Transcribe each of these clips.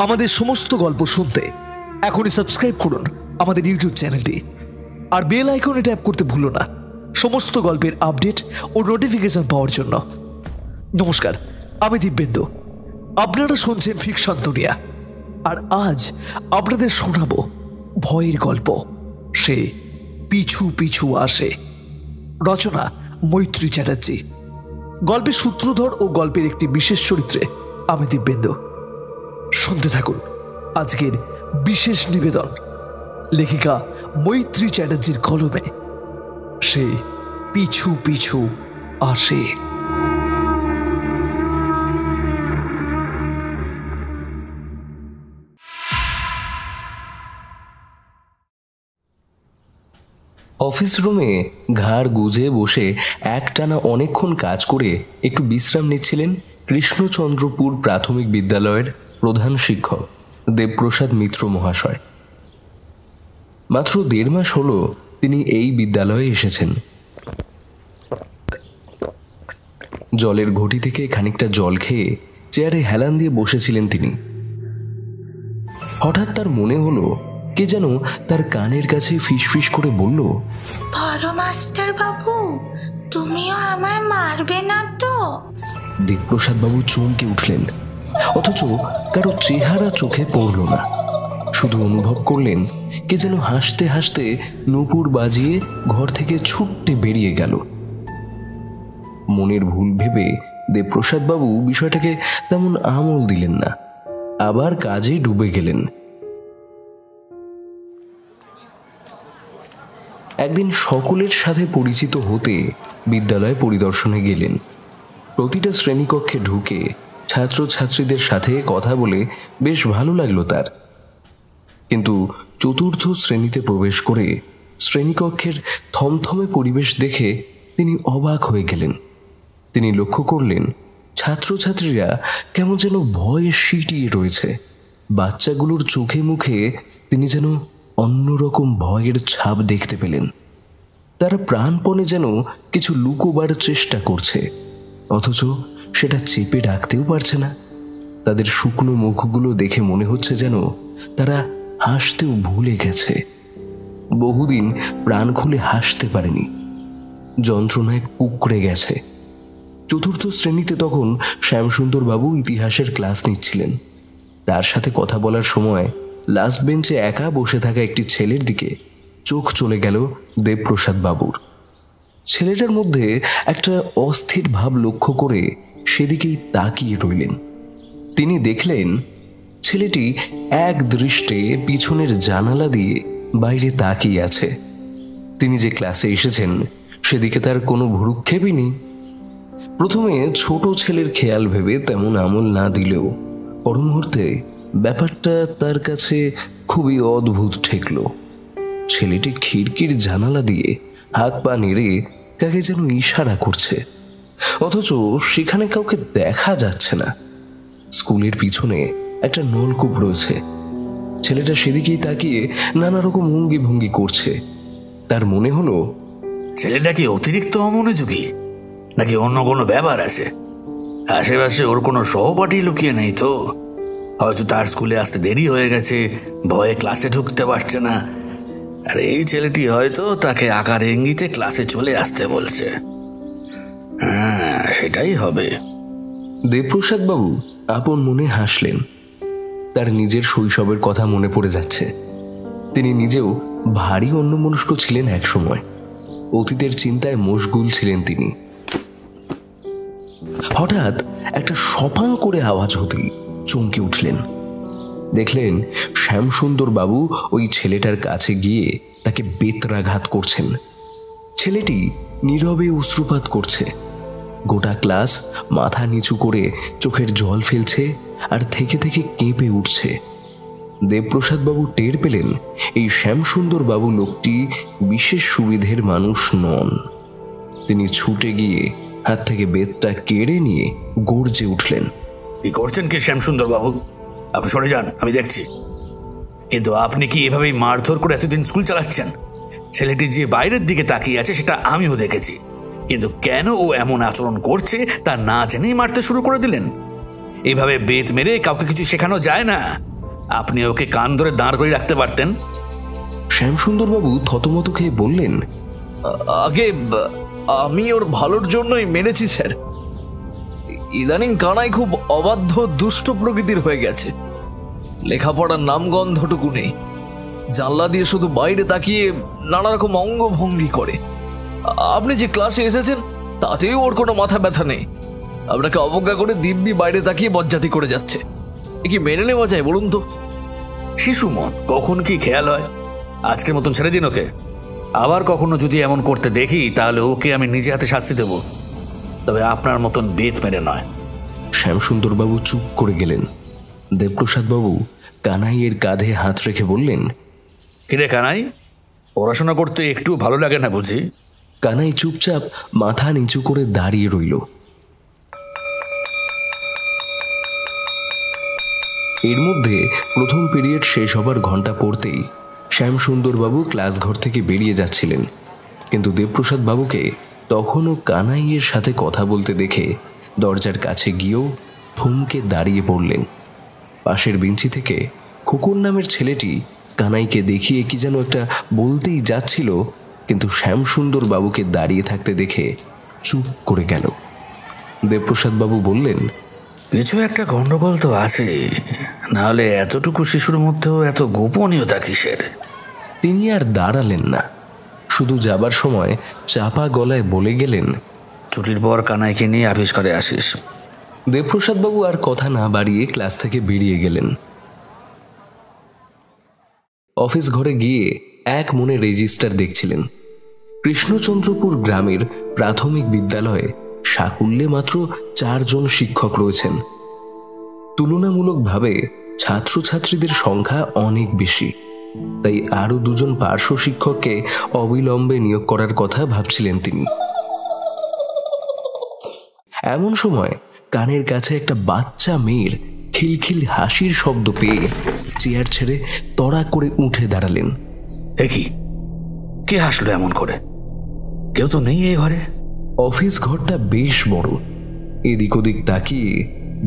আমাদের সমস্ত গল্প শুনতে এখনই সাবস্ক্রাইব করুন আমাদের ইউটিউব চ্যানেলটি, আর বেল আইকনে ট্যাপ করতে ভুলো না সমস্ত গল্পের আপডেট ও নোটিফিকেশন পাওয়ার জন্য। নমস্কার, আমি দিব্যেন্দু। আপনারা শুনছেন ফিকশন দুনিয়া, আর আজ আপনাদের শোনাবো ভয়ের গল্প, সে পিছু পিছু আসে। রচনা মৈত্রী চ্যাটার্জি। গল্পের সূত্রধর ও গল্পের একটি বিশেষ চরিত্রে আমি দিব্যেন্দু। শুনতে থাকুন আজকের বিশেষ নিবেদন, লেখিকা মৈত্রী চ্যাটার্জির কলমে সে পিছু পিছু আসে। অফিস রুমে ঘাড় গুজে বসে একটানা অনেকক্ষণ কাজ করে একটু বিশ্রাম নিচ্ছিলেন কৃষ্ণচন্দ্রপুর প্রাথমিক বিদ্যালয়ের প্রধান শিক্ষক দেবপ্রসাদ মিত্র মহাশয়। মাত্র 1.5 মাস হলো তিনি এই বিদ্যালয়ে এসেছেন। জলের ঘটি থেকে খানিকটা জল খেয়ে চেয়ারে হেলান দিয়ে বসেছিলেন তিনি। হঠাৎ তার মনে হলো কে যেন তার কানের কাছে ফিসফিস করে বলল, বড় মাস্টার বাবু, তুমিও আমায় মারবে না তো? দেবপ্রসাদ বাবু চমকে উঠলেন, অথচ কারো চেহারা চোখে পড়ল না। শুধু অনুভব করলেন কে যেন হাসতে হাসতে নূপুর বাজিয়ে ঘর থেকে ছুটতে বেরিয়ে গেল। মনের ভুল ভেবে দেবপ্রসাদ বাবু বিষয়টাকে তেমন আমল দিলেন না, আবার কাজে ডুবে গেলেন। একদিন সকলের সাথে পরিচিত হতে বিদ্যালয় পরিদর্শনে গেলেন। প্রতিটা শ্রেণীকক্ষে ঢুকে ছাত্রছাত্রীদের সাথে কথা বলে বেশ ভালো লাগলো তার। কিন্তু 4র্থ শ্রেণীতে প্রবেশ করে শ্রেণীকক্ষের থমথমে পরিবেশ দেখে তিনি অবাক হয়ে গেলেন। তিনি লক্ষ্য করলেন ছাত্রছাত্রীরা কেমন যেন ভয়ে সিটিয়ে রয়েছে। বাচ্চাগুলোর চোখে মুখে তিনি যেন অন্যরকম ভয়ের ছাপ দেখতে পেলেন। তারা প্রাণপণে যেন কিছু লুকোবার চেষ্টা করছে, অথচ সেটা চেপে রাখতেও পারছে না। তাদের শুকনো মুখগুলো দেখে মনে হচ্ছে যেন তারা হাসতেও ভুলে গেছে। বহুদিন প্রাণ খুলে হাসতে পারেনি, যন্ত্রণায় কুঁকড়ে গেছে। 4র্থ শ্রেণীতে তখন শ্যামসুন্দর বাবু ইতিহাসের ক্লাস নিচ্ছিলেন। তার সাথে কথা বলার সময় লাস্ট বেঞ্চে একা বসে থাকা একটি ছেলের দিকে চোখ চলে গেল দেবপ্রসাদ বাবুর। ছেলেটার মধ্যে একটা অস্থির ভাব লক্ষ্য করে সেদিকেই তাকিয়ে রইলেন। তিনি দেখলেন ছেলেটি এক দৃষ্টে পিছনের জানালা দিয়ে বাইরে তাকিয়ে আছে। তিনি যে ক্লাসে এসেছেন সেদিকে তার কোনো ভ্রুক্ষেপই নেই। প্রথমে ছোট ছেলের খেয়াল ভেবে তেমন আমল না দিলেও পর মুহূর্তে ব্যাপারটা তার কাছে খুবই অদ্ভুত ঠেকল। ছেলেটি খিড়কির জানালা দিয়ে হাত পা নেড়ে কাকে যেন ইশারা করছে, অথচ সেখানে কাউকে দেখা যাচ্ছে না। স্কুলের পিছনে একটা নলকূপ রয়েছে। ছেলেটা সেদিকেই তাকিয়ে নানা রকম অঙ্গি ভঙ্গি করছে। তার মনে হলো ছেলেটা কি অতিরিক্ত অমনোযোগী, নাকি অন্য কোনো ব্যাপার আছে? আশেপাশে ওর কোনো সহপাঠী লুকিয়ে নেই তো? হয়তো তার স্কুলে আসতে দেরি হয়ে গেছে, ভয়ে ক্লাসে ঢুকতে পারছে না, আর এই ছেলেটি হয়তো তাকে আকার ইঙ্গিতে ক্লাসে চলে আসতে বলছে। হ্যাঁ, সেটাই হবে। দেবপ্রসাদ বাবু আপন মনে হাসলেন। তার নিজের শৈশবের কথা মনে পড়ে যাচ্ছে। তিনি নিজেও ভারী অন্যমনস্ক ছিলেন এক সময়। অতীতের চিন্তায় মশগুল ছিলেন তিনি। হঠাৎ একটা সপাং করে আওয়াজ হতেই চমকে উঠলেন। দেখলেন শ্যামসুন্দর বাবু ওই ছেলেটার কাছে গিয়ে তাকে বেত্রাঘাত করছেন। ছেলেটি নীরবে অশ্রুপাত করছে। গোটা ক্লাস মাথা নিচু করে চোখের জল ফেলছে আর থেকে থেকে কেঁপে উঠছে। দেবপ্রসাদ বাবু টের পেলেন এই শ্যামসুন্দর বাবু লোকটি বিশেষ সুবিধের মানুষ নন। তিনি ছুটে গিয়ে হাত থেকে বেতটা কেড়ে নিয়ে গর্জে উঠলেন, কি করছেন কি শ্যামসুন্দর বাবু? আপনি সরে যান, আমি দেখছি। কিন্তু আপনি কি এভাবেই মারধর করে এতদিন স্কুল চালাচ্ছেন? ছেলেটি যে বাইরের দিকে তাকিয়ে আছে সেটা আমিও দেখেছি, কিন্তু কেন ও এমন আচরণ করছে তা না জেনেই মারতে শুরু করে দিলেন। এভাবে বেত মেরে কাউকে কিছু শেখানো যায় না। আপনি ওকে কান ধরে দাঁড় করে রাখতে পারতেন। শ্যামসুন্দরবাবু থতমত খেয়ে বললেন, আগে আমি ওর ভালোর জন্যই মেনেছি স্যার। ইদানিং কানাই খুব অবাধ্য দুষ্ট প্রকৃতির হয়ে গেছে। লেখাপড়ার নামগন্ধটুকু নেই। জানলা দিয়ে শুধু বাইরে তাকিয়ে নানা রকম অঙ্গভঙ্গি করে। আপনি যে ক্লাসে এসেছেন তাতেও ওর কোনো মাথা ব্যথা নেই। আপনাকে অবজ্ঞা করে দিব্যি বাইরে তাকিয়ে বজ্জাতি করে যাচ্ছে। এ কি মেনে নেওয়া যায় বলুন তো? শিশু মন, কখন কি খেয়াল হয়। আজকের মতন ছেড়ে দিন ওকে। আবার কখনো যদি এমন করতে দেখি তাহলে ওকে আমি নিজে হাতে শাস্তি দেব, তবে আপনার মতন বেত মেরে নয়। শ্যামসুন্দরবাবু চুপ করে গেলেন। দেবপ্রসাদবাবু কানাইয়ের কাঁধে হাত রেখে বললেন, কিরে কানাই, পড়াশোনা করতে একটু ভালো লাগে না বুঝি? কানাই চুপচাপ মাথা নিচু করে দাঁড়িয়ে রইল। এর মধ্যে প্রথম পিরিয়ড শেষ হবার ঘন্টা পড়তেই শ্যামসুন্দরবাবু ক্লাস ঘর থেকে বেরিয়ে যাচ্ছিলেন, কিন্তু দেবপ্রসাদ বাবুকে তখনও কানাইয়ের সাথে কথা বলতে দেখে দরজার কাছে গিয়েও থমকে দাঁড়িয়ে পড়লেন। পাশের বেঞ্চি থেকে খোকন নামের ছেলেটি কানাইকে দেখিয়ে কি যেন একটা বলতেই যাচ্ছিল, কিন্তু শ্যামসুন্দর বাবুকে দাঁড়িয়ে থাকতে দেখে চুপ করে গেল। দেবপ্রসাদ বাবু বললেন, কিছু একটা গন্ডগোল তো আছে, নাহলে এতটুকু শিশুর মধ্যেও এত গোপনীয়তা কিসের? তিনি আর দাঁড়ালেন না, শুধু যাবার সময় চাপা গলায় বলে গেলেন, ছুটির পর কানাইকে নিয়ে আবিষ্কারে আসিস। দেবপ্রসাদ বাবু আর কথা না বাড়িয়ে ক্লাস থেকে বেরিয়ে গেলেন। অফিস ঘরে গিয়ে এক মনে রেজিস্টার দেখছিলেন। কৃষ্ণচন্দ্রপুর গ্রামের প্রাথমিক বিদ্যালয়ে সাকুল্যে মাত্র 4 জন শিক্ষক রয়েছেন। তুলনামূলকভাবে ছাত্রছাত্রীদের সংখ্যা অনেক বেশি, তাই আরও 2 জন পার্শ্ব শিক্ষককে অবিলম্বে নিয়োগ করার কথা ভাবছিলেন তিনি। এমন সময় কানের কাছে একটা বাচ্চা মেয়ের খিলখিল হাসির শব্দ পেয়ে চেয়ার ছেড়ে তড়া করে উঠে দাঁড়ালেন। দেখি কে হাসলো এমন করে? কেউ তো নেই এই ঘরে। অফিস ঘরটা বেশ বড়। এদিক ওদিক তাকিয়ে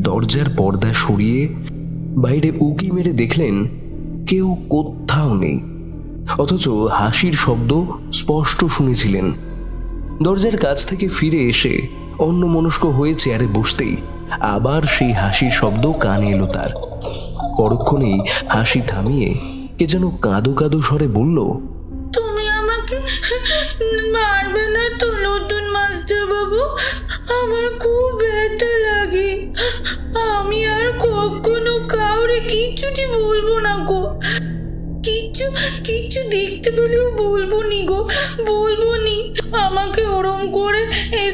দরজার পর্দা সরিয়ে বাইরে উকি মেরে দেখলেন কেউ কোথাও নেই, অথচ হাসির শব্দ স্পষ্ট শুনেছিলেন। দরজার কাছ থেকে ফিরে এসে অন্যমনস্ক হয়ে চেয়ারে বসতেই আবার সেই হাসির শব্দ কানে এলো তার। পরক্ষণেই হাসি থামিয়ে কে যেন কাঁদো কাঁদো স্বরে বলল, তুমি আমাকে মারবে না তো নতুন মাস্টার বাবু? আমার খুব ব্যথা লাগে। আমি আর কখনো কাউরে কিচ্ছুটি বলবো না গো। কিচ্ছু দেখতে পেলেও বলবো নি গো, বলবো নি। আমাকে ওরম করে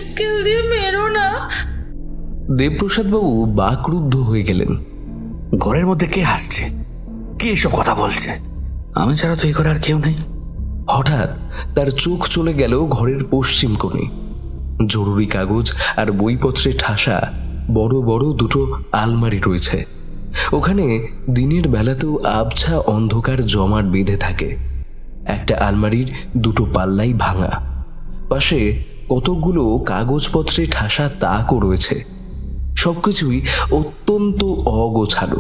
স্কেল দিয়ে মেরো না। দেবপ্রসাদ বাবু বাকরুদ্ধ হয়ে গেলেন। ঘরের মধ্যে কে হাসছে? কে এসব কথা বলছে? আমি ছাড়া তো এই ঘরে আর কেউ নেই। হঠাৎ তার চোখ চলে গেল ঘরের পশ্চিম কোণে। জরুরি কাগজ আর বইপত্রে ঠাসা বড় বড় 2টো আলমারি রয়েছে। ওখানে দিনের বেলাতেও আবছা অন্ধকার জমাট বেঁধে থাকে। একটা আলমারির 2টো পাল্লাই ভাঙা, পাশে কতকগুলো কাগজপত্রে ঠাসা তাকও রয়েছে। সবকিছুই অত্যন্ত অগোছালো,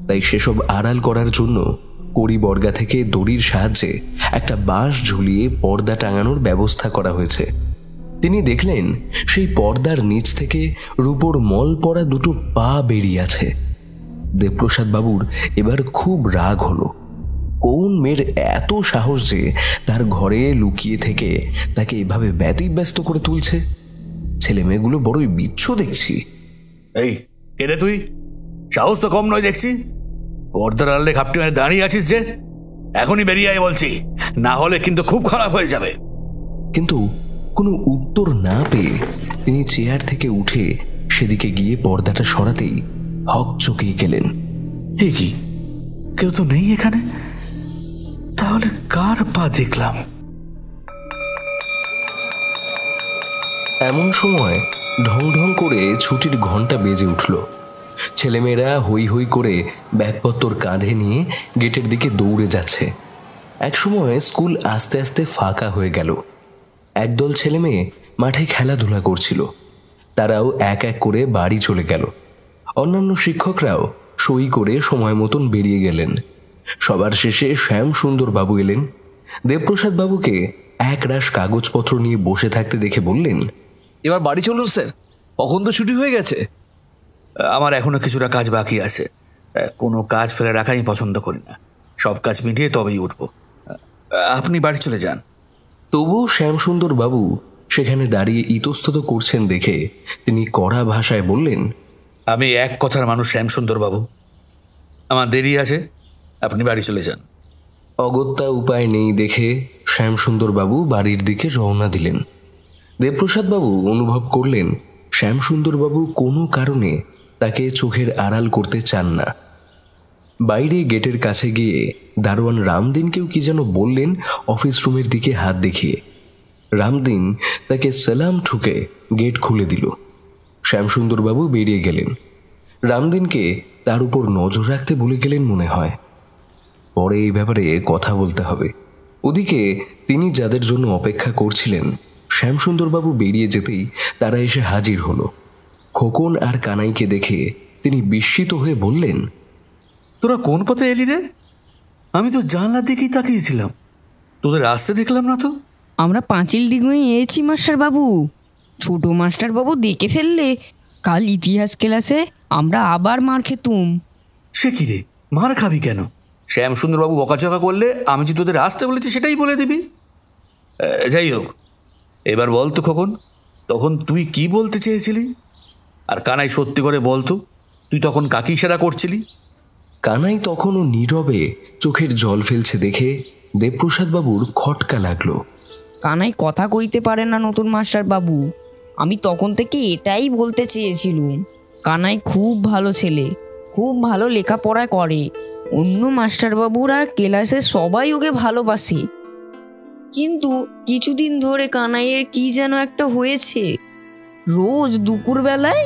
তাই সেসব আড়াল করার জন্য কড়ি বর্গা থেকে দড়ির সাহায্যে একটা বাঁশ ঝুলিয়ে পর্দা টাঙানোর ব্যবস্থা করা হয়েছে। তিনি দেখলেন সেই পর্দার নিচ থেকে রূপোর মল পড়া 2টো পা বেরিয়ে আছে। দেবপ্রসাদ বাবুর এবার খুব রাগ হলো। কোন মেয়ের এত সাহস যে তার ঘরে লুকিয়ে থেকে তাকে এভাবে ব্যতিব্যস্ত করে তুলছে? ছেলে মেয়েগুলো বড়ই বিচ্ছু দেখছি। এই কে রে তুই? সাহস তো কম নয় দেখছি। পর্দার আড়ালে খাপটি মেরে দাঁড়িয়ে আছিস যে? এখনই বেরিয়ে আয় বলছি, না হলে কিন্তু খুব খারাপ হয়ে যাবে। কিন্তু কোনো উত্তর না পেয়ে তিনি চেয়ার থেকে উঠে সেদিকে গিয়ে পর্দাটা সরাতেই হকচকিয়ে গেলেন। এ কি, কেউ তো নেই এখানে? তাহলে কার পা দেখলাম? এমন সময় ঢং ঢং করে ছুটির ঘন্টা বেজে উঠল। ছেলেমেয়েরা হই হই করে ব্যাগপত্তর কাঁধে নিয়ে গেটের দিকে দৌড়ে যাচ্ছে। একসময় স্কুল আস্তে আস্তে ফাঁকা হয়ে গেল। একদল ছেলে মেয়ে মাঠে খেলাধুলা করছিল। তারাও এক এক করে বাড়ি চলে গেল। অন্যান্য শিক্ষকরাও সই করে সময় মতন বেরিয়ে গেলেন। সবার শেষে শ্যামসুন্দর বাবু এলেন। দেবপ্রসাদ বাবুকে একরাশ কাগজপত্র নিয়ে বসে থাকতে দেখে বললেন, এবার বাড়ি চলুন স্যার, কখন তো ছুটি হয়ে গেছে। আমার এখনো কিছুটা কাজ বাকি আছে। কোনো কাজ ফেলে রাখা আমি পছন্দ করি না। সব কাজ মিটিয়ে তবেই উঠব। আপনি বাড়ি চলে যান। তবুও শ্যামসুন্দর বাবু সেখানে দাঁড়িয়ে ইতস্তত করছেন দেখে তিনি কড়া ভাষায় বললেন, আমি এক কথার মানুষ শ্যামসুন্দর বাবু, আমার দেরি আছে, আপনি বাড়ি চলে যান। অগত্যা উপায় নেই দেখে শ্যামসুন্দর বাবু বাড়ির দিকে রওনা দিলেন। দেবপ্রসাদ বাবু অনুভব করলেন শ্যামসুন্দর বাবু কোনো কারণে তাকে চোখের আড়াল করতে চান না। বাইরে গেটের কাছে গিয়ে দারোয়ান রামদিনকেও কি যেন বললেন অফিস রুমের দিকে হাত দেখিয়ে। রামদিন তাকে সালাম ঠুকে গেট খুলে দিল। শ্যামসুন্দরবাবু বেরিয়ে গেলেন। রামদিনকে তার উপর নজর রাখতে বলে গেলেন মনে হয়। পরে এই ব্যাপারে কথা বলতে হবে। ওদিকে তিনি যাদের জন্য অপেক্ষা করছিলেন, শ্যামসুন্দরবাবু বেরিয়ে যেতেই তারা এসে হাজির হলো। খোকন আর কানাইকে দেখে তিনি বিস্মিত হয়ে বললেন, তোরা কোন পথে এলি রে? আমি তো জানলার দিকেই তাকিয়েছিলাম, তোদের আসতে দেখলাম না তো। আমরা পাঁচিল ডিঙিয়ে এসেছি মাস্টার বাবু। ছোট মাস্টার বাবু দেখে ফেললে কাল ইতিহাস ক্লাসে আমরা আবার মার খেতুম। সে কি রে, মার খাবি কেন? শ্যামসুন্দরবাবু বকাঝকা করলে আমি যে তোদের আসতে বলেছি সেটাই বলে দিবি। যাই হোক, এবার বল তো খোকন, তখন তুই কি বলতে চেয়েছিলি? আর কানাই সত্যি করে বলতো, তুই তখন কাকে ইশারা করছিলি? কানাই তখনও নীরবে চোখের জল ফেলছে দেখে দেবপ্রসাদ বাবুর খটকা লাগলো। কানাই কথা কইতে পারে না নতুন মাস্টার বাবু। আমি তখন থেকে এটাই বলতে চেয়েছিলুম। কানাই খুব ভালো ছেলে, খুব ভালো লেখাপড়া করে। অন্য মাস্টারবাবুরা ক্লাসে সবাই ওকে ভালোবাসে। কিন্তু কিছুদিন ধরে কানাইয়ের কি যেন একটা হয়েছে। রোজ দুপুরবেলায়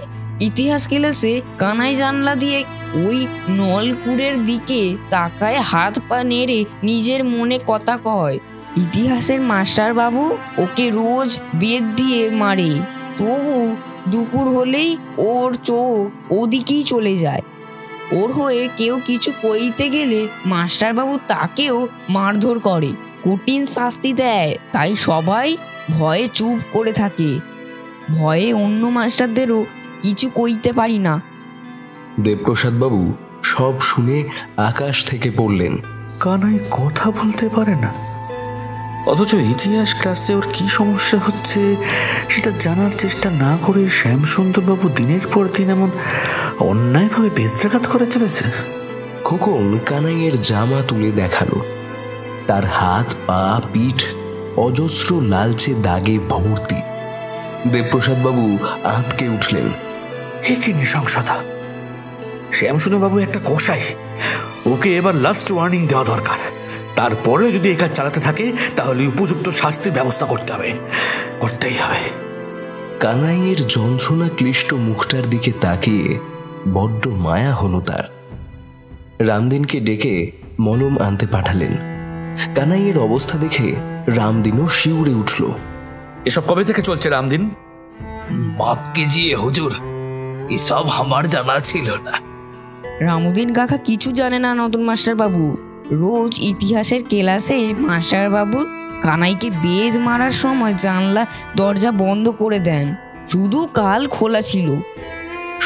ইতিহাস ক্লাসে কানাই জানলা দিয়ে ওই নলকুড়ের দিকে তাকায়, হাত পা নেড়ে নিজের মনে কথা কয়। ইতিহাসের মাস্টার বাবু ওকে রোজ বেত দিয়ে মারে, তবু দুপুর হলেই ওর চোখ ওদিকেই চলে যায়। ওর হয়ে কেউ কিছু কইতে গেলে মাস্টার বাবু তাকেও মারধর করে, কঠিন শাস্তি দেয়। তাই সবাই ভয়ে চুপ করে থাকে। ভয়ে অন্য মাস্টারদেরও কিছু কইতে পারি না। দেবপ্রসাদ বাবু সব শুনে আকাশ থেকে পড়লেন। কানাই কথা বলতে পারে না, অথচ ইতিহাস ক্লাসে ওর কি সমস্যা হচ্ছে সেটা জানার চেষ্টা না করে শ্যামসুন্দরবাবু দিনের পর দিন এমন অন্যায়ভাবে বেত্রাঘাত করে চলেছে। খোকন কানাইয়ের জামা তুলে দেখালো। তার হাত পা পিঠ অজস্র লালচে দাগে ভর্তি। দেবপ্রসাদ বাবু আঁতকে উঠলেন। হে কি নৃশংসতা! শ্যামসুন্দরবাবু একটা কসাই, ওকে এবার লাস্ট ওয়ার্নিং দেওয়া দরকার। তারপরে যদি এই কাজ চালাতে থাকে তাহলে উপযুক্ত শাস্তির ব্যবস্থা করতেই হবে। কানাইয়ের যন্ত্রণা ক্লিষ্ট মুখটার দিকে তাকিয়ে বড্ড মায়া হলো তার। রামদিনকে ডেকে মলম আনতে পাঠালেন। কানাইয়ের অবস্থা দেখে রামদিনও শিউরে উঠল। এসব কবে থেকে চলছে রামদিন? মাপ কিজিয়ে হুজুর, এসব আমার জানা ছিল না। রামুদ্দিন কাকা কিছু জানে না নতুন মাস্টার বাবু। রোজ ইতিহাসের ক্লাসে মাস্টার বাবু কানাইকে বেদ মারার সময় জানলা দরজা বন্ধ করে দেন, শুধু কাল খোলা ছিল।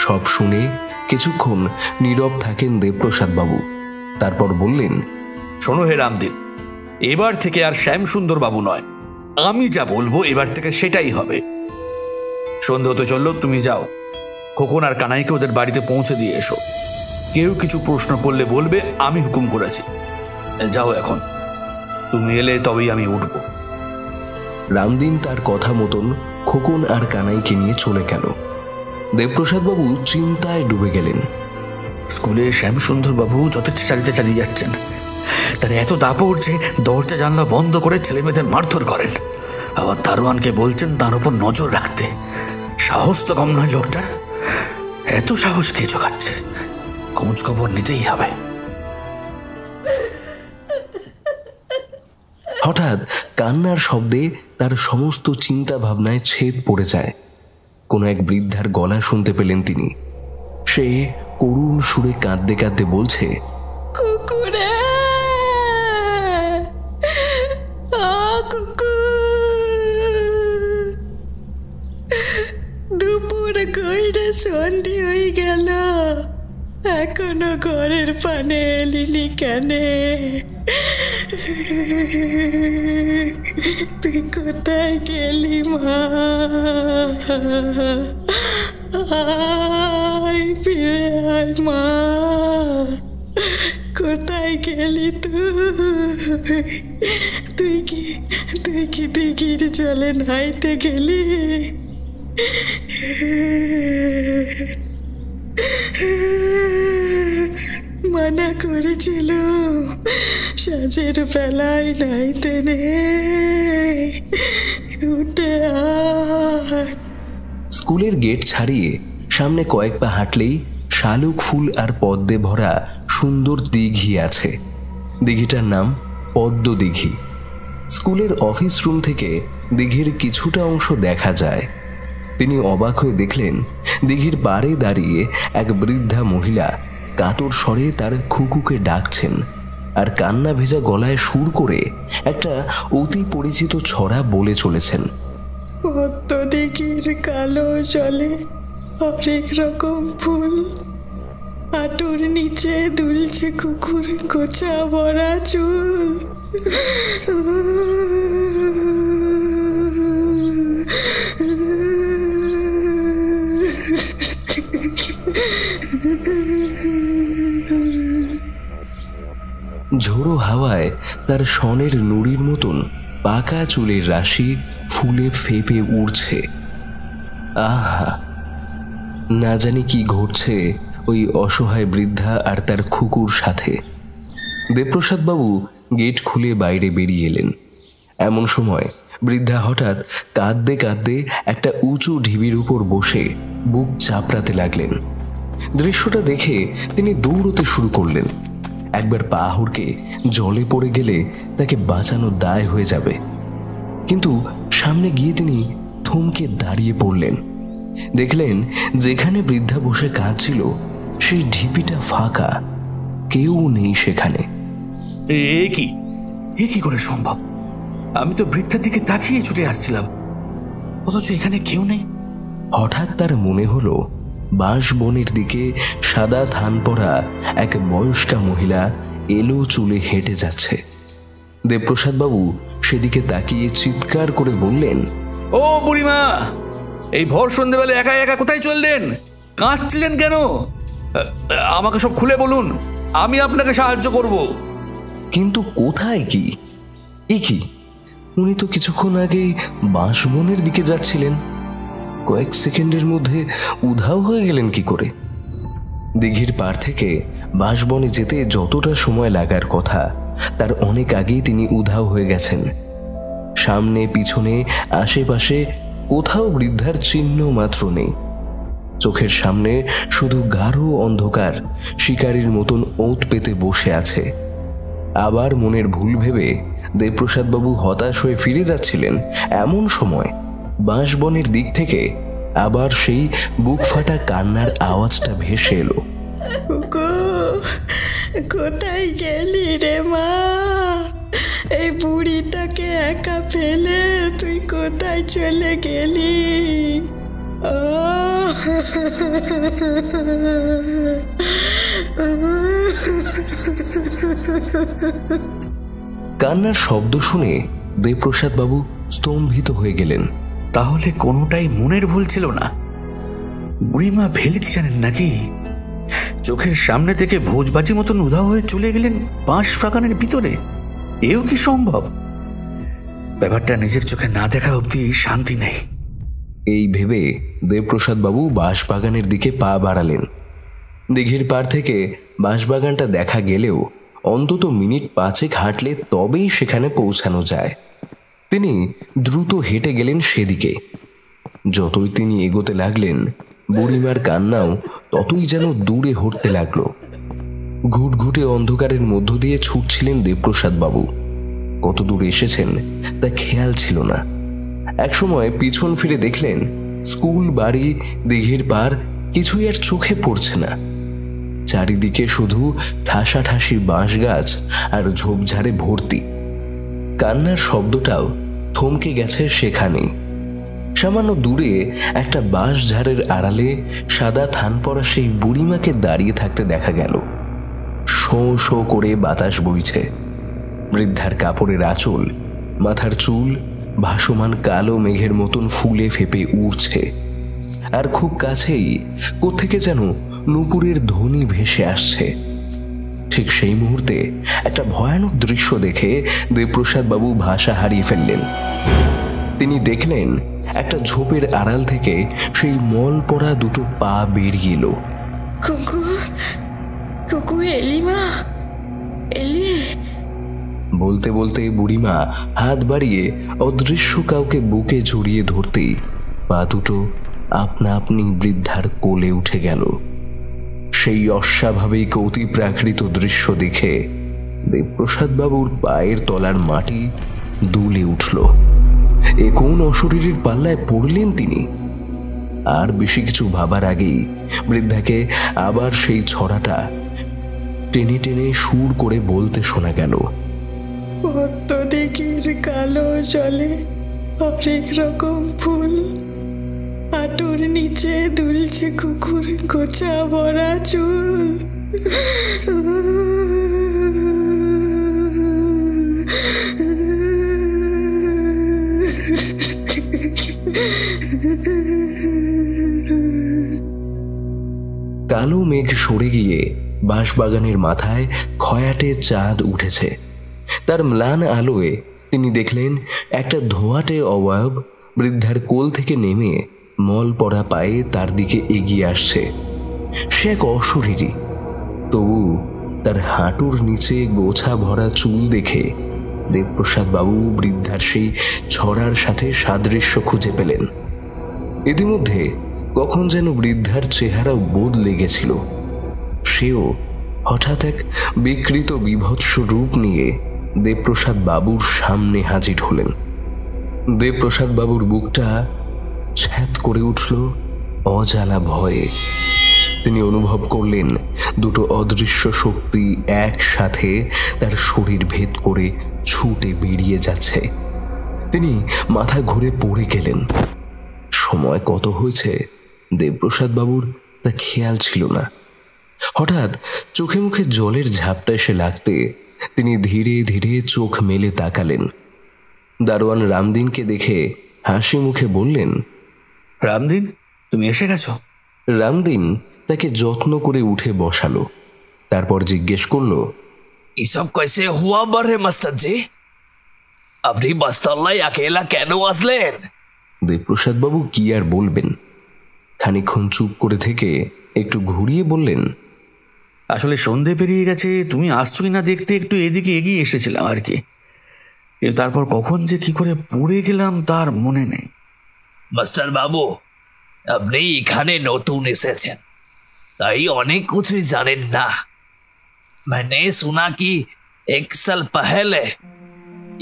সব শুনে কিছুক্ষণ নীরব থাকেন দেবপ্রসাদ বাবু। তারপর বললেন, শোনো হে রামদিন, এবার থেকে আর শ্যামসুন্দর বাবু নয়, আমি যা বলবো এবার থেকে সেটাই হবে। সন্ধ্যা হতে চললো, তুমি যাও, খোকন আর কানাইকে ওদের বাড়িতে পৌঁছে দিয়ে এসো। কেউ কিছু প্রশ্ন করলে বলবে আমি হুকুম করেছি। যাও এখন, তুমি এলে তবেই আমি উঠব। রামদিন তার কথা মতন খোকন আর কানাইকে নিয়ে চলে গেল। দেবপ্রসাদ বাবু চিন্তায় ডুবে গেলেন। স্কুলে শ্যামসুন্দর বাবু যথেষ্ট চালিয়ে যাচ্ছেন, তার এত দাপট যে দরজা জানলা বন্ধ করে ছেলে মেয়েদের মারধর করেন। আবার দারোয়ানকে বলছেন তার উপর নজর রাখতে। সাহস তো কম নয় লোকটার। এত সাহস কে জোগাচ্ছে? খোঁজ খবর নিতেই হবে। হঠাৎ কান্নার শব্দে তার সমস্ত চিন্তা ভাবনায় ছেদ পড়ে যায়। কোনো এক বৃদ্ধার গলা শুনতে পেলেন তিনি। সে করুণ সুরে কাঁদতে কাঁদতে বলছে, কুকুরে, দুপুর কইরে সন্ধি হয়ে গেল, এখনো ঘরের পানে এলিনি কেনে? তুই কোথায় গেলি মা? আয় ফিরে আয় মা, কোথায় গেলি তুই কি দিঘির জলে নাইতে গেলি? মানা করেছিল সাঁঝের বেলায় নাইতে নেই, উঠে আয়। স্কুলের গেট ছাড়িয়ে সামনে কয়েক পা হাঁটলেই শালুক ফুল আর পদ্মে ভরা সুন্দর দিঘি আছে। দিঘিটার নাম পদ্ম দিঘি। স্কুলের অফিস রুম থেকে দিঘির কিছুটা অংশ দেখা যায়। তিনি অবাক হয়ে দেখলেন দিঘির পাড়ে দাঁড়িয়ে এক বৃদ্ধা মহিলা কাতর স্বরে তার খুকুকে ডাকছেন আর কান্না ভেজা গলায় সুর করে একটা অতি পরিচিত ছড়া বলে চলেছেন। পদ্ম দিঘির কালো জলে অনেক রকম ফুল, হাঁটুর নিচে দুলছে কুকুর গোছা ভরা চুল। ঝোড়ো হাওয়ায় তার সনের নুড়ির মতন পাকা চুলের রাশি ফুলে ফেপে উড়ছে। আহা, না জানি কি ঘটছে ওই অসহায় বৃদ্ধা আর তার খুকুর সাথে। দেবপ্রসাদ বাবু গেট খুলে বাইরে বেরিয়ে এলেন। এমন সময় বৃদ্ধা হঠাৎ কাঁদতে কাঁদতে একটা উঁচু ঢিবির উপর বসে বুক চাপড়াতে লাগলেন। দৃশ্যটা দেখে তিনি দৌড়তে শুরু করলেন। একবার পা হুড়কে জলে পড়ে গেলে তাকে বাঁচানোর দায় হয়ে যাবে, কিন্তু সামনে গিয়ে তিনি থমকে দাঁড়িয়ে পড়লেন। দেখলেন যেখানে বৃদ্ধা বসে কাঁদছিল সেই ঢিবিটা ফাঁকা, কেউ নেই সেখানে। এ কি করে সম্ভব? আমি তো বৃদ্ধার দিকে তাকিয়ে ছুটে আসছিলাম, অথচ এখানে কেউ নেই। হঠাৎ তার মনে হলো বাঁশ বনের দিকে সাদা থান পরা এক বয়স্কা মহিলা এলো চুলে হেঁটে যাচ্ছে। দেবপ্রসাদ বাবু সেদিকে তাকিয়ে চিৎকার করে বললেন, ও বুড়িমা, এই ভর সন্ধ্যেবেলা একা একা কোথায় চললেন? কাঁদছিলেন কেন? আমাকে সব খুলে বলুন, আমি আপনাকে সাহায্য করব। কিন্তু কোথায় কি? এ কি, উনি তো কিছুক্ষণ আগে বাঁশবনের দিকে যাচ্ছিলেন, কয়েক সেকেন্ডের মধ্যে উধাও হয়ে গেলেন কি করে? দিঘির পাড় থেকে বাঁশবনে যেতে যতটা সময় লাগার কথা তার অনেক আগেই তিনি উধাও হয়ে গেছেন। সামনে পিছনে আশেপাশে কোথাও বৃদ্ধার চিহ্ন মাত্র নেই। চোখের সামনে শুধু গাঢ় অন্ধকার শিকারীর মতন ওঁত পেতে বসে আছে। আবার মনের ভুল ভেবে দেবপ্রসাদ বাবু হতাশ হয়ে ফিরে যাচ্ছিলেন, এমন সময় বাঁশবনের দিক থেকে আবার সেই বুক ফাটা কান্নার আওয়াজটা ভেসে এলো। কোথায় গেলি রে মা? এই বুড়িটাকে একা ফেলে তুই কোথায় চলে গেলি? কান্নার শব্দ শুনে দেবপ্রসাদ বাবু স্তম্ভিত হয়ে গেলেন। তাহলে কোনোটাই মনের ভুল ছিল না? বুড়িমা ভেলকি জানেন নাকি? চোখের সামনে থেকে ভোজবাজি মতন উধাও হয়ে চলে গেলেন বাঁশ বাগানের ভিতরে। এও কি সম্ভব? ব্যাপারটা নিজের চোখে না দেখা অবধি শান্তি নেই। এই ভেবে দেবপ্রসাদ বাবু বাঁশবাগানের দিকে পা বাড়ালেন। দিঘির পাড় থেকে বাঁশবাগানটা দেখা গেলেও অন্তত মিনিট 5 হাঁটলে তবেই সেখানে পৌঁছানো যায়। তিনি দ্রুত হেঁটে গেলেন সেদিকে। যতই তিনি এগোতে লাগলেন বুড়িমার কান্নাও ততই যেন দূরে হটতে লাগলো। ঘুটঘুটে অন্ধকারের মধ্য দিয়ে ছুটছিলেন দেবপ্রসাদ বাবু। কত দূর এসেছেন তা খেয়াল ছিল না। একসময় পিছন ফিরে দেখলেন স্কুল, বাড়ি, দিঘির পার কিছুই আর চোখে পড়ছে না। চারিদিকে শুধু ঠাসাঠাসি বাঁশ গাছ আর ঝোপঝাড়ে ভর্তি। কান্নার শব্দটাও থমকে গেছে সেখানেই। সামান্য দূরে একটা বাঁশ ঝাড়ের আড়ালে সাদা থান পরা সেই বুড়িমাকে দাঁড়িয়ে থাকতে দেখা গেল। শো শো করে বাতাস বইছে। বৃদ্ধার কাপড়ের আঁচল, মাথার চুল ভাসমান কালো মেঘের মতন ফুলে ফেপে উড়ছে। আর খুব কাছেই কোত্থেকে যেন নূপুরের ধ্বনি ভেসে আসছে। ঠিক সেই মুহূর্তে একটা ভয়ানক দৃশ্য দেখে দেবপ্রসাদ বাবু ভাষা হারিয়ে ফেললেন। তিনি দেখলেন একটা ঝোপের আড়াল থেকে সেই মল পড়া দুটো পা বেরিয়ে এলো। কুকু, কুকু, এলি মা, এলি। বলতে বলতে বুড়িমা হাত বাড়িয়ে অদৃশ্য কাউকে বুকে জড়িয়ে ধরতেই পা দুটো আপনা আপনি বৃদ্ধার কোলে উঠে গেল। সেই অস্বাভাবিক অতি প্রাকৃত দৃশ্য দেখে দেবপ্রসাদ বাবুর পায়ের তলার মাটি দুলে উঠল। এ কোন অশরীরের পাল্লায় পড়লেন তিনি? আর বেশি কিছু ভাবার আগেই বৃদ্ধাকে আবার সেই ছড়াটা টেনে টেনে সুর করে বলতে শোনা গেল। পদ্ম দিঘির কালো জলে অনেক রকম ফুল, হাঁটুর নিচে দুলছে কুকুর গোছা ভরা চুল। কালো মেঘ সরে গিয়ে বাঁশবাগানের মাথায় খয়াটে চাঁদ উঠেছে। তার ম্লান আলোয় তিনি দেখলেন একটা ধোঁয়াটে অবয়ব বৃদ্ধার কোল থেকে নেমে মল পড়া পায়ে তার দিকে এগিয়ে আসছে। সে এক অশরীরী, তবু তার হাঁটুর নিচে গোছা ভরা চুল দেখে দেবপ্রসাদ বাবু বৃদ্ধার সেই ছড়ার সাথে সাদৃশ্য খুঁজে পেলেন। ইতিমধ্যে কখন যেন বৃদ্ধার চেহারা বদলে গেছিল। সেও হঠাৎ এক বিকৃত বিভৎস রূপ নিয়ে দেবপ্রসাদ বাবুর সামনে হাজির হলেন। দেবপ্রসাদ বাবুর বুকটা ছ্যাঁত করে উঠল অজানা ভয়ে। তিনি অনুভব করলেন দুটো অদৃশ্য শক্তি একসাথে তার শরীর ভেদ করে ছুটে বেরিয়ে যাচ্ছে। তিনি মাথা ঘুরে পড়ে গেলেন। সময় কত হয়েছে দেবপ্রসাদ বাবুর তা খেয়াল ছিল না। হঠাৎ চোখে মুখে জলের ঝাপটা এসে লাগতে তিনি ধীরে ধীরে চোখ মেলে তাকালেন। দারোয়ান রামদিনকে দেখে হাসি মুখে বললেন, রামদিন, তুমি এসে গেছো? রামদিন তাকে যত্ন করে উঠে বসালো। তারপর জিজ্ঞেস করলো, ये सब कैसे हुआ बड़े मास्टर जी? আপনি বাস্তাল্লায় একেলা কেন আসলেন? দেবপ্রসাদ বাবু কি আর বলবেন, খানিকক্ষণ চুপ করে থেকে একটু ঘুরিয়ে বললেন, আসলে সন্ধে পেরিয়ে গেছে, তুমি আসছো কিনা দেখতে একটু এদিকে এগিয়ে এসেছিলাম আর কি। কিন্তু তারপর কখন যে কি করে পড়ে গেলাম তার মনে নেই। মাস্টার বাবু, আপনি এখানে নতুন এসেছেন, তাই অনেক কিছুই জানেন না। मैंने सुना कि 1 साल पहले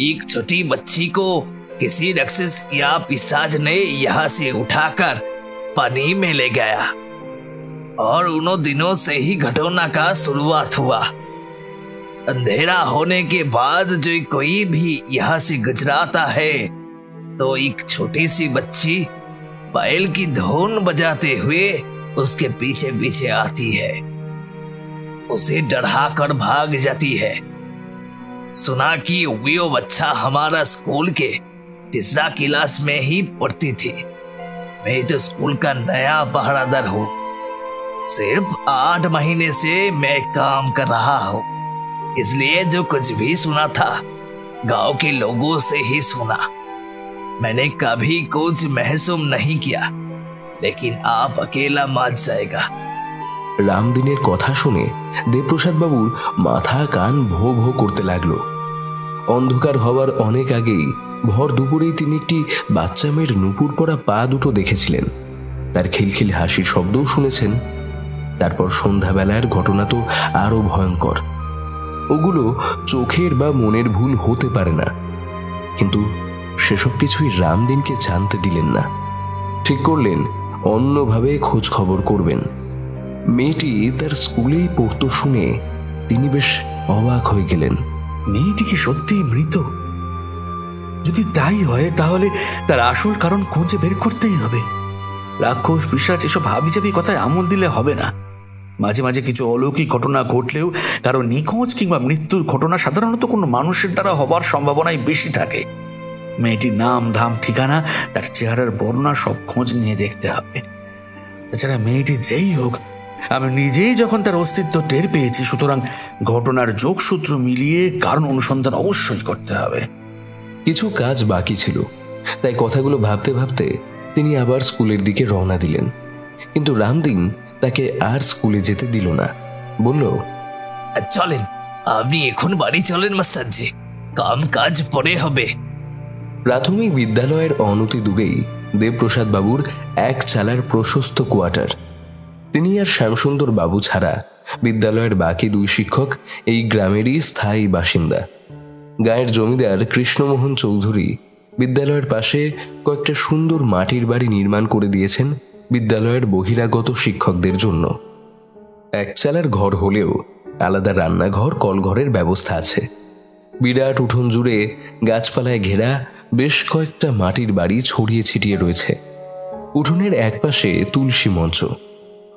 एक छोटी बच्ची को किसी राक्षस या पिशाच ने यहाँ से उठाकर पानी में ले गया और उन दिनों से ही घटना का शुरुआत हुआ। अंधेरा होने के बाद जो कोई भी यहाँ से गुजराता है तो एक छोटी सी बच्ची बैल की धुन बजाते हुए उसके पीछे पीछे आती है, उसे डरा कर भाग जाती है। सुना कि वो बच्चा हमारा स्कूल के 3रा क्लास में ही पढ़ती थी। मैं तो स्कूल का नया पहरादार हूँ, सिर्फ 8 महीने से मैं काम कर रहा हूँ, इसलिए जो कुछ भी सुना था गांव के लोगों से ही सुना। मैंने कभी कुछ महसूस नहीं किया, लेकिन आप अकेला मान जाएगा। রামদিনের কথা শুনে দেবপ্রসাদ বাবুর মাথা কান ভো ভো করতে লাগলো। অন্ধকার হওয়ার অনেক আগেই ভর দুপুরেই তিনি একটি বাচ্চা মেয়ের নুপুর পরা পা দুটো দেখেছিলেন, তার খিলখিল হাসির শব্দও শুনেছেন। তারপর সন্ধ্যাবেলার ঘটনা তো আরো ভয়ঙ্কর। ওগুলো চোখের বা মনের ভুল হতে পারে না, কিন্তু সেসব কিছুই রামদিনকে জানতে দিলেন না। ঠিক করলেন অন্যভাবে খোঁজ খবর করবেন। মেয়েটি তার স্কুলেই পড়তো শুনে তিনি বেশ অবাক হয়ে গেলেন। মেয়েটি কি সত্যিই মৃত? যদি তাই হয় তাহলে তার আসল কারণ খুঁজে বের করতেই হবে। রাক্ষস পিশাচ এসব হাবিজাবি কথায় আমল দিলে হবে না। মাঝে মাঝে কিছু অলৌকিক ঘটনা ঘটলেও কারো নিখোঁজ কিংবা মৃত্যুর ঘটনা সাধারণত কোনো মানুষের দ্বারা হবার সম্ভাবনাই বেশি থাকে। মেয়েটির নাম, ধাম, ঠিকানা, তার চেহারার বর্ণনা সব খোঁজ নিয়ে দেখতে হবে। এছাড়া মেয়েটি যেই হোক, আমি নিজেই যখন তার অস্তিত্ব টের পেয়েছি, সুতরাং ঘটনার যোগসূত্র মিলিয়ে কারণ অনুসন্ধান অবশ্যই করতে হবে। কিছু কাজ বাকি ছিল, তাই কথাগুলো ভাবতে ভাবতে তিনি আবার স্কুলের দিকে রওনা দিলেন। কিন্তু রামদিন তাকে আর স্কুলে যেতে দিল না। বলল, চলেন, আপনি এখন বাড়ি চলেন মাস্টারজি, কাম কাজ পরে হবে। প্রাথমিক বিদ্যালয়ের অনতি দূরেই দেবপ্রসাদ বাবুর এক চালার প্রশস্ত কোয়ার্টার। তিনি আর শ্যামসুন্দর বাবু ছাড়া বিদ্যালয়ের বাকি 2 শিক্ষক এই গ্রামেরই স্থায়ী বাসিন্দা। গায়ের জমিদার কৃষ্ণমোহন চৌধুরী বিদ্যালয়ের পাশে কয়েকটা সুন্দর মাটির বাড়ি নির্মাণ করে দিয়েছেন বিদ্যালয়ের বহিরাগত শিক্ষকদের জন্য। এক চালার ঘর হলেও আলাদা রান্নাঘর, কলঘরের ব্যবস্থা আছে। বিরাট উঠোন জুড়ে গাছপালায় ঘেরা বেশ কয়েকটা মাটির বাড়ি ছড়িয়ে ছিটিয়ে রয়েছে। উঠোনের একপাশে তুলসী মঞ্চ,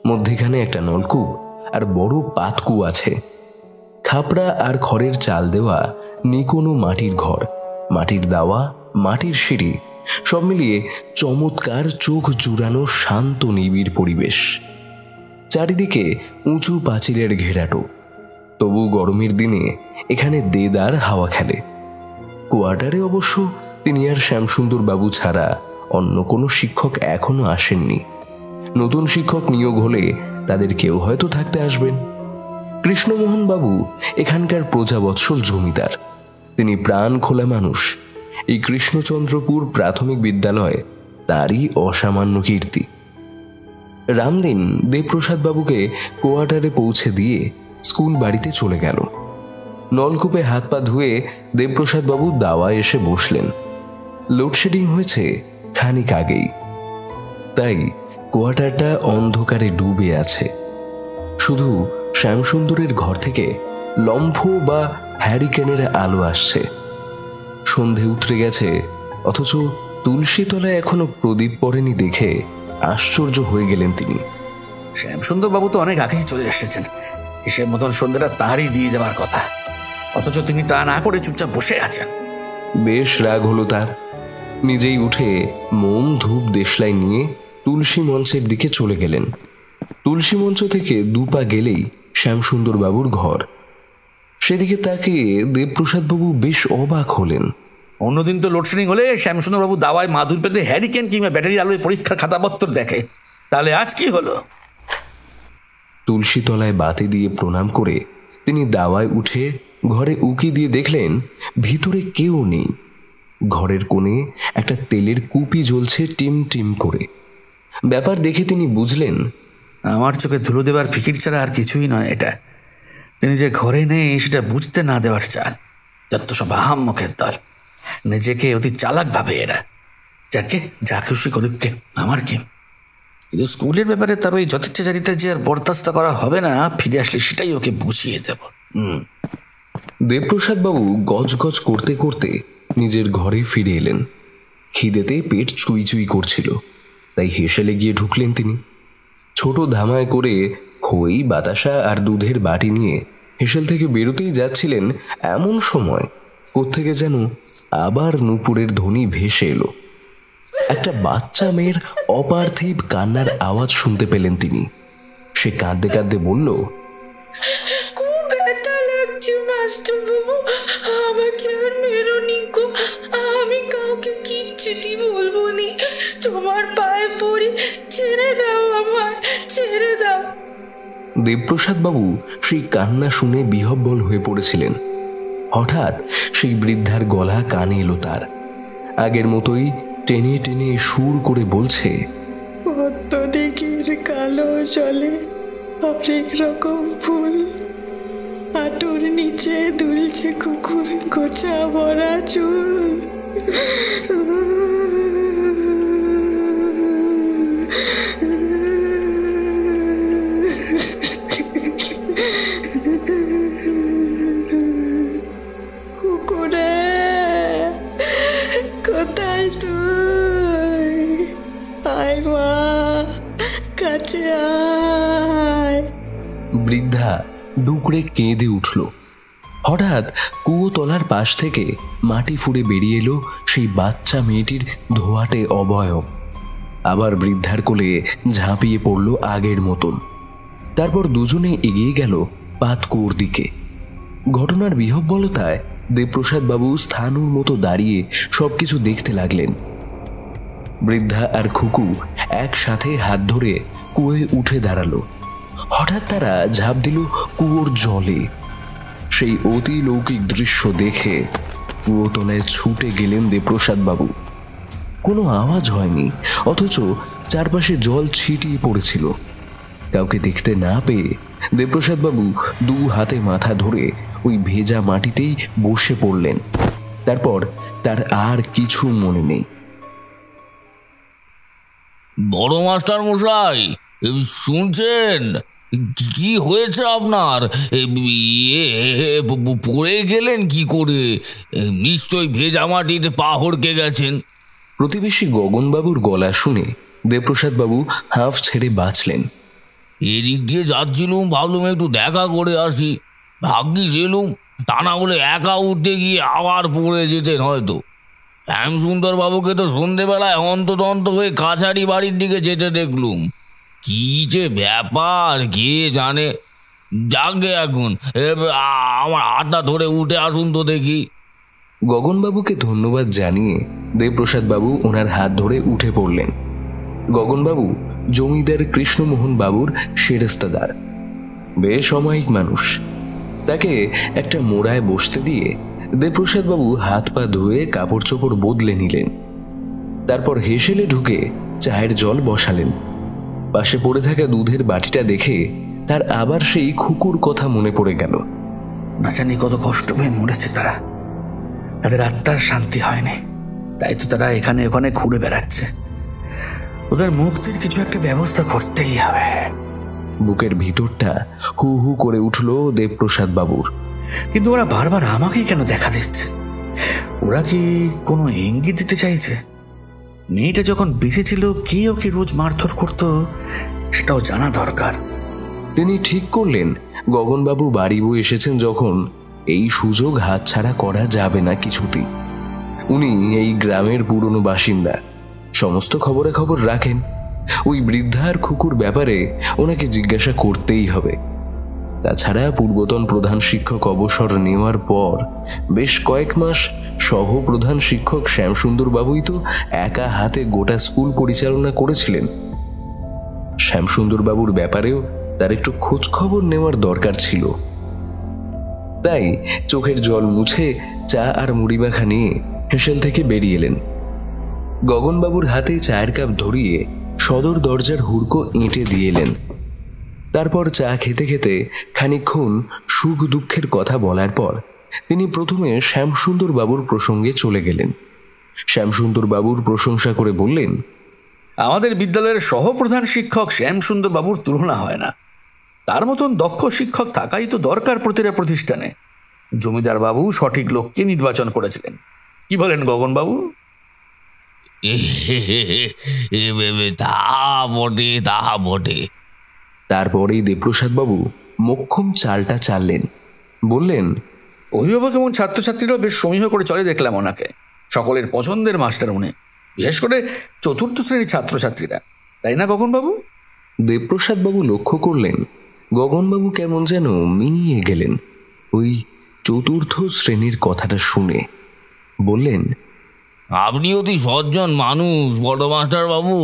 মধ্যেখানে একটা নলকূপ আর বড় পাতকু আছে। খাপড়া আর খড়ের চাল দেওয়া নিকোনো মাটির ঘর, মাটির দাওয়া, মাটির সিঁড়ি, সব মিলিয়ে চমৎকার চোখ জুড়ানো শান্ত নিবিড় পরিবেশ। চারিদিকে উঁচু পাঁচিলের ঘেরাটো, তবু গরমের দিনে এখানে দেদার হাওয়া খেলে। কোয়ার্টারে অবশ্য তিনি আর শ্যামসুন্দর বাবু ছাড়া অন্য কোনো শিক্ষক এখনো আসেননি। নতুন শিক্ষক নিয়োগ হলে তাদের কেউ হয়তো থাকতে আসবেন। কৃষ্ণমোহন বাবু এখানকার প্রজাবৎসল জমিদার, তিনি প্রাণ খোলা মানুষ। এই কৃষ্ণচন্দ্রপুর প্রাথমিক বিদ্যালয় তারই অসামান্য কীর্তি। রামদিন দেবপ্রসাদ বাবুকে কোয়ার্টারে পৌঁছে দিয়ে স্কুল বাড়িতে চলে গেল। নলকূপে হাত পা ধুয়ে দেবপ্রসাদ বাবু দাওয়ায় এসে বসলেন। লোডশেডিং হয়েছে খানিক আগেই, তাই কোয়ার্টারটা অন্ধকারে ডুবে আছে। শুধু শ্যামসুন্দরের ঘর থেকে লম্ফ বা হ্যারিকেনের আলো আসছে। সন্ধে উতরে গেছে, অথচ তুলসী তলায় এখনো প্রদীপ পড়েনি দেখে আশ্চর্য হয়ে গেলেন তিনি। শ্যামসুন্দর বাবু তো অনেক আগেই চলে এসেছেন, হিসেব মতন সন্ধ্যাটা তারই দিয়ে যাওয়ার কথা, অথচ তিনি তা না করে চুপচাপ বসে আছেন। বেশ রাগ হলো তার। নিজেই উঠে মোম ধূপ দেশলাই নিয়ে তুলসী মঞ্চের দিকে চলে গেলেন। তুলসী মঞ্চ থেকে 2 পা গেলেই শ্যামসুন্দর বাবুর ঘর। সেদিকে তাকিয়ে দেবপ্রসাদ বাবু বেশ অবাক হলেন। অন্যদিন তো লোডশেডিং হলে শ্যামসুন্দর বাবু দাওয়ায় মাদুর পেতে হ্যারিকেন কিংবা ব্যাটারি আলোয় পরীক্ষার খাতাপত্র দেখে, তাহলে আজ কি হলো? তুলসী তলায় বাতি দিয়ে প্রণাম করে তিনি দাওয়ায় উঠে ঘরে উকি দিয়ে দেখলেন ভিতরে কেউ নেই। ঘরের কোণে একটা তেলের কুপি জ্বলছে টিম টিম করে। ব্যাপার দেখে তিনি বুঝলেন, আমার চোখে ধুলো দেবার ফিকির ছাড়া আর কিছুই নয় এটা। তিনি যে ঘরে নেই সেটা বুঝতে না দেওয়ার চাল। যত সব আহাম মুখের দল, নিজেকে অতি চালাক ভাবে এরা। যাকে যা খুশি করুককে, আমার কি। কিন্তু স্কুলের ব্যাপারে তার ওই যথেচ্ছাচারিতা যে আর বরদাস্ত করা হবে না, ফিরে আসলে সেটাই ওকে বুঝিয়ে দেব। দেবপ্রসাদ বাবু গজ গজ করতে করতে নিজের ঘরে ফিরে এলেন। খিদেতে পেট চুই চুই করছিল, তাই হেসেলে গিয়ে ঢুকলেন তিনি। ছোট ধামায় করে খই, বাতাসা আর দুধের বাটি নিয়ে হেসেল থেকে বেরোতেই যাচ্ছিলেন, এমন সময় কোত্থেকে যেন আবার নূপুরের ধ্বনি ভেসে এলো। একটা বাচ্চা মেয়ের অপার্থিব কান্নার আওয়াজ শুনতে পেলেন তিনি। সে কাঁদতে কাঁদতে বলল, খুব ব্যথা লাগছে মাস্টার বাবু, আমাকে আর মেরোনি গো। আমি কাউকে কিচ্ছুটি বলবো নি, তোমার পায়ে পড়ি, ছেড়ে দাও আমায়, ছেড়ে দাও। দেবপ্রসাদ বাবু সেই কান্না শুনে বিহ্বল হয়ে পড়েছিলেন। হঠাৎ সেই বৃদ্ধার গলা কানে এলো তার। আগের মতোই টেনে টেনে সুর করে বলছে, পদ্ম দিঘির কালো জলে অনেক রকম ফুল, হাঁটুর নিচে দুলছে কুকুর গোছা ভরা চুল। বৃদ্ধা ডুকরে কেঁদে উঠল। হঠাৎ কুয়োতলার পাশ থেকে মাটি ফুঁড়ে বেরিয়ে এলো সেই বাচ্চা মেয়েটির ধোয়াটে অবয়ব। আবার বৃদ্ধার কোলে ঝাঁপিয়ে পড়ল আগের মতন। তারপর দুজনে এগিয়ে গেল পাতকুয়োর দিকে। ঘটনার বিহ্বলতায় দেবপ্রসাদ বাবু স্থানুর মতো দাঁড়িয়ে সবকিছু দেখতে লাগলেন। বৃদ্ধা আর খুকু একসাথে হাত ধরে কুয়োয় উঠে দাঁড়ালো। হঠাৎ তারা ঝাঁপ দিল কুয়োর জলে। সেই অতি লৌকিক দৃশ্য দেখে কুয়োতলায় ছুটে গেলেন দেবপ্রসাদ বাবু। কোনো আওয়াজ হয়নি, অথচ চারপাশে জল ছিটিয়ে পড়েছিল। কাউকে দেখতে না পেয়ে দেবপ্রসাদ বাবু দু হাতে মাথা ধরে ওই ভেজা মাটিতেই বসে পড়লেন। তারপর তার আর কিছু মনে নেই। বড় মাস্টার মশাই, শুনছেন? কি হয়েছে আপনার? পড়ে গেলেন কি করে? নিশ্চয়ই ভেজা মাটিতে পা হড়কে গেছেন। প্রতিবেশী গগনবাবুর গলা শুনে দেবপ্রসাদ বাবু হাঁফ ছেড়ে বাঁচলেন। এদিক দিয়ে যাচ্ছিলুম, ভাবলুম একটু দেখা করে আসি। ভাগ্যিস এলুম, তা না হলে একা উঠতে গিয়ে আবার পড়ে যেতেন হয়তো। শ্যামসুন্দর বাবুকে তো সন্ধেবেলায় অন্তত হয়ে কাছারি বাড়ির দিকে যেতে দেখলুম। কি যে ব্যাপার কে জানে। যাকে এখন আমার হাতটা ধরে উঠে আসুন তো দেখি। গগনবাবুকে ধন্যবাদ জানিয়ে দেবপ্রসাদ বাবু ওনার হাত ধরে উঠে পড়লেন। গগনবাবু জমিদার কৃষ্ণমোহন বাবুর সেরেস্তাদার, বেশ অমায়িক মানুষ। তাকে একটা মোড়ায় বসতে দিয়ে দেবপ্রসাদ বাবু হাত পা ধুয়ে কাপড় চোপড় বদলে নিলেন। তারপর হেসেলে ঢুকে চায়ের জল বসালেন। পাশে পড়ে থাকা দুধের বাটিটা দেখে তার আবার সেই খুকুর কথা মনে পড়ে গেল। না জানি কত কষ্ট পেয়ে মরেছে তারা, তাদের আত্মার শান্তি হয়নি, তাই তো তারা এখানে ওখানে ঘুরে বেড়াচ্ছে। ওদের মুক্তির কিছু একটা ব্যবস্থা করতেই হবে। বুকের ভিতরটা হু হু করে উঠল দেবপ্রসাদ বাবুর। কিন্তু ওরা বারবার আমাকেই কেন দেখা দিচ্ছে? ওরা কি কোনো ইঙ্গিত দিতে চাইছে? মেয়েটা যখন বেঁচে ছিল কে ওকে রোজ মারধর করতো সেটাও জানা দরকার। তিনি ঠিক করলেন গগনবাবু বাড়ি বয়ে এসেছেন যখন, এই সুযোগ হাতছাড়া করা যাবে না কিছুতেই। উনি এই গ্রামের পুরনো বাসিন্দা, সমস্ত খবরে খবর রাখেন। ওই বৃদ্ধার খুকুর ব্যাপারে ওনাকে জিজ্ঞাসা করতেই হবে। তাছাড়া পূর্বতন প্রধান শিক্ষক অবসর নেওয়ার পর বেশ কয়েক মাস সহ প্রধান শিক্ষক শ্যামসুন্দর বাবুই তো একা হাতে গোটা স্কুল পরিচালনা করেছিলেন। শ্যামসুন্দর বাবুর ব্যাপারেও তার একটু খোঁজ খবর নেওয়ার দরকার ছিল। তাই চোখের জল মুছে চা আর মুড়ি মাখা নিয়ে হেসেল থেকে বেরিয়ে এলেন। গগনবাবুর হাতে চায়ের কাপ ধরিয়ে সদর দরজার হুড়কো এঁটে দিয়ে এলেন। তারপর চা খেতে খেতে খানিকক্ষণ সুখ দুঃখের কথা বলার পর তিনি প্রথমে শ্যামসুন্দর বাবুর প্রসঙ্গে চলে গেলেন। শ্যামসুন্দর বাবুর প্রশংসা করে বললেন, আমাদের বিদ্যালয়ের সহপ্রধান শিক্ষক শ্যামসুন্দর বাবুর তুলনা হয় না। তার মতন দক্ষ শিক্ষক থাকাই তো দরকার প্রতিটা প্রতিষ্ঠানে। জমিদার বাবু সঠিক লোককে নির্বাচন করেছিলেন। কি বলেন গগন বাবু? তাহা বটে, তাহা বটে। তারপরেই দেবপ্রসাদ বাবু মোক্ষম চালটা চাললেন। বললেন, অভিভাবক এবং ছাত্রছাত্রীরাও বেশ সমীহ করে চলে দেখলাম ওনাকে। সকলের পছন্দের মাস্টার উনি, বিশেষ করে চতুর্থ শ্রেণীর ছাত্রছাত্রীরা, তাই না গগনবাবু? দেবপ্রসাদ বাবু লক্ষ্য করলেন গগনবাবু কেমন যেন মিনিয়ে গেলেন ওই চতুর্থ শ্রেণীর কথাটা শুনে। বললেন, আপনি অতি সজ্জন মানুষ বড় মাস্টার বাবু,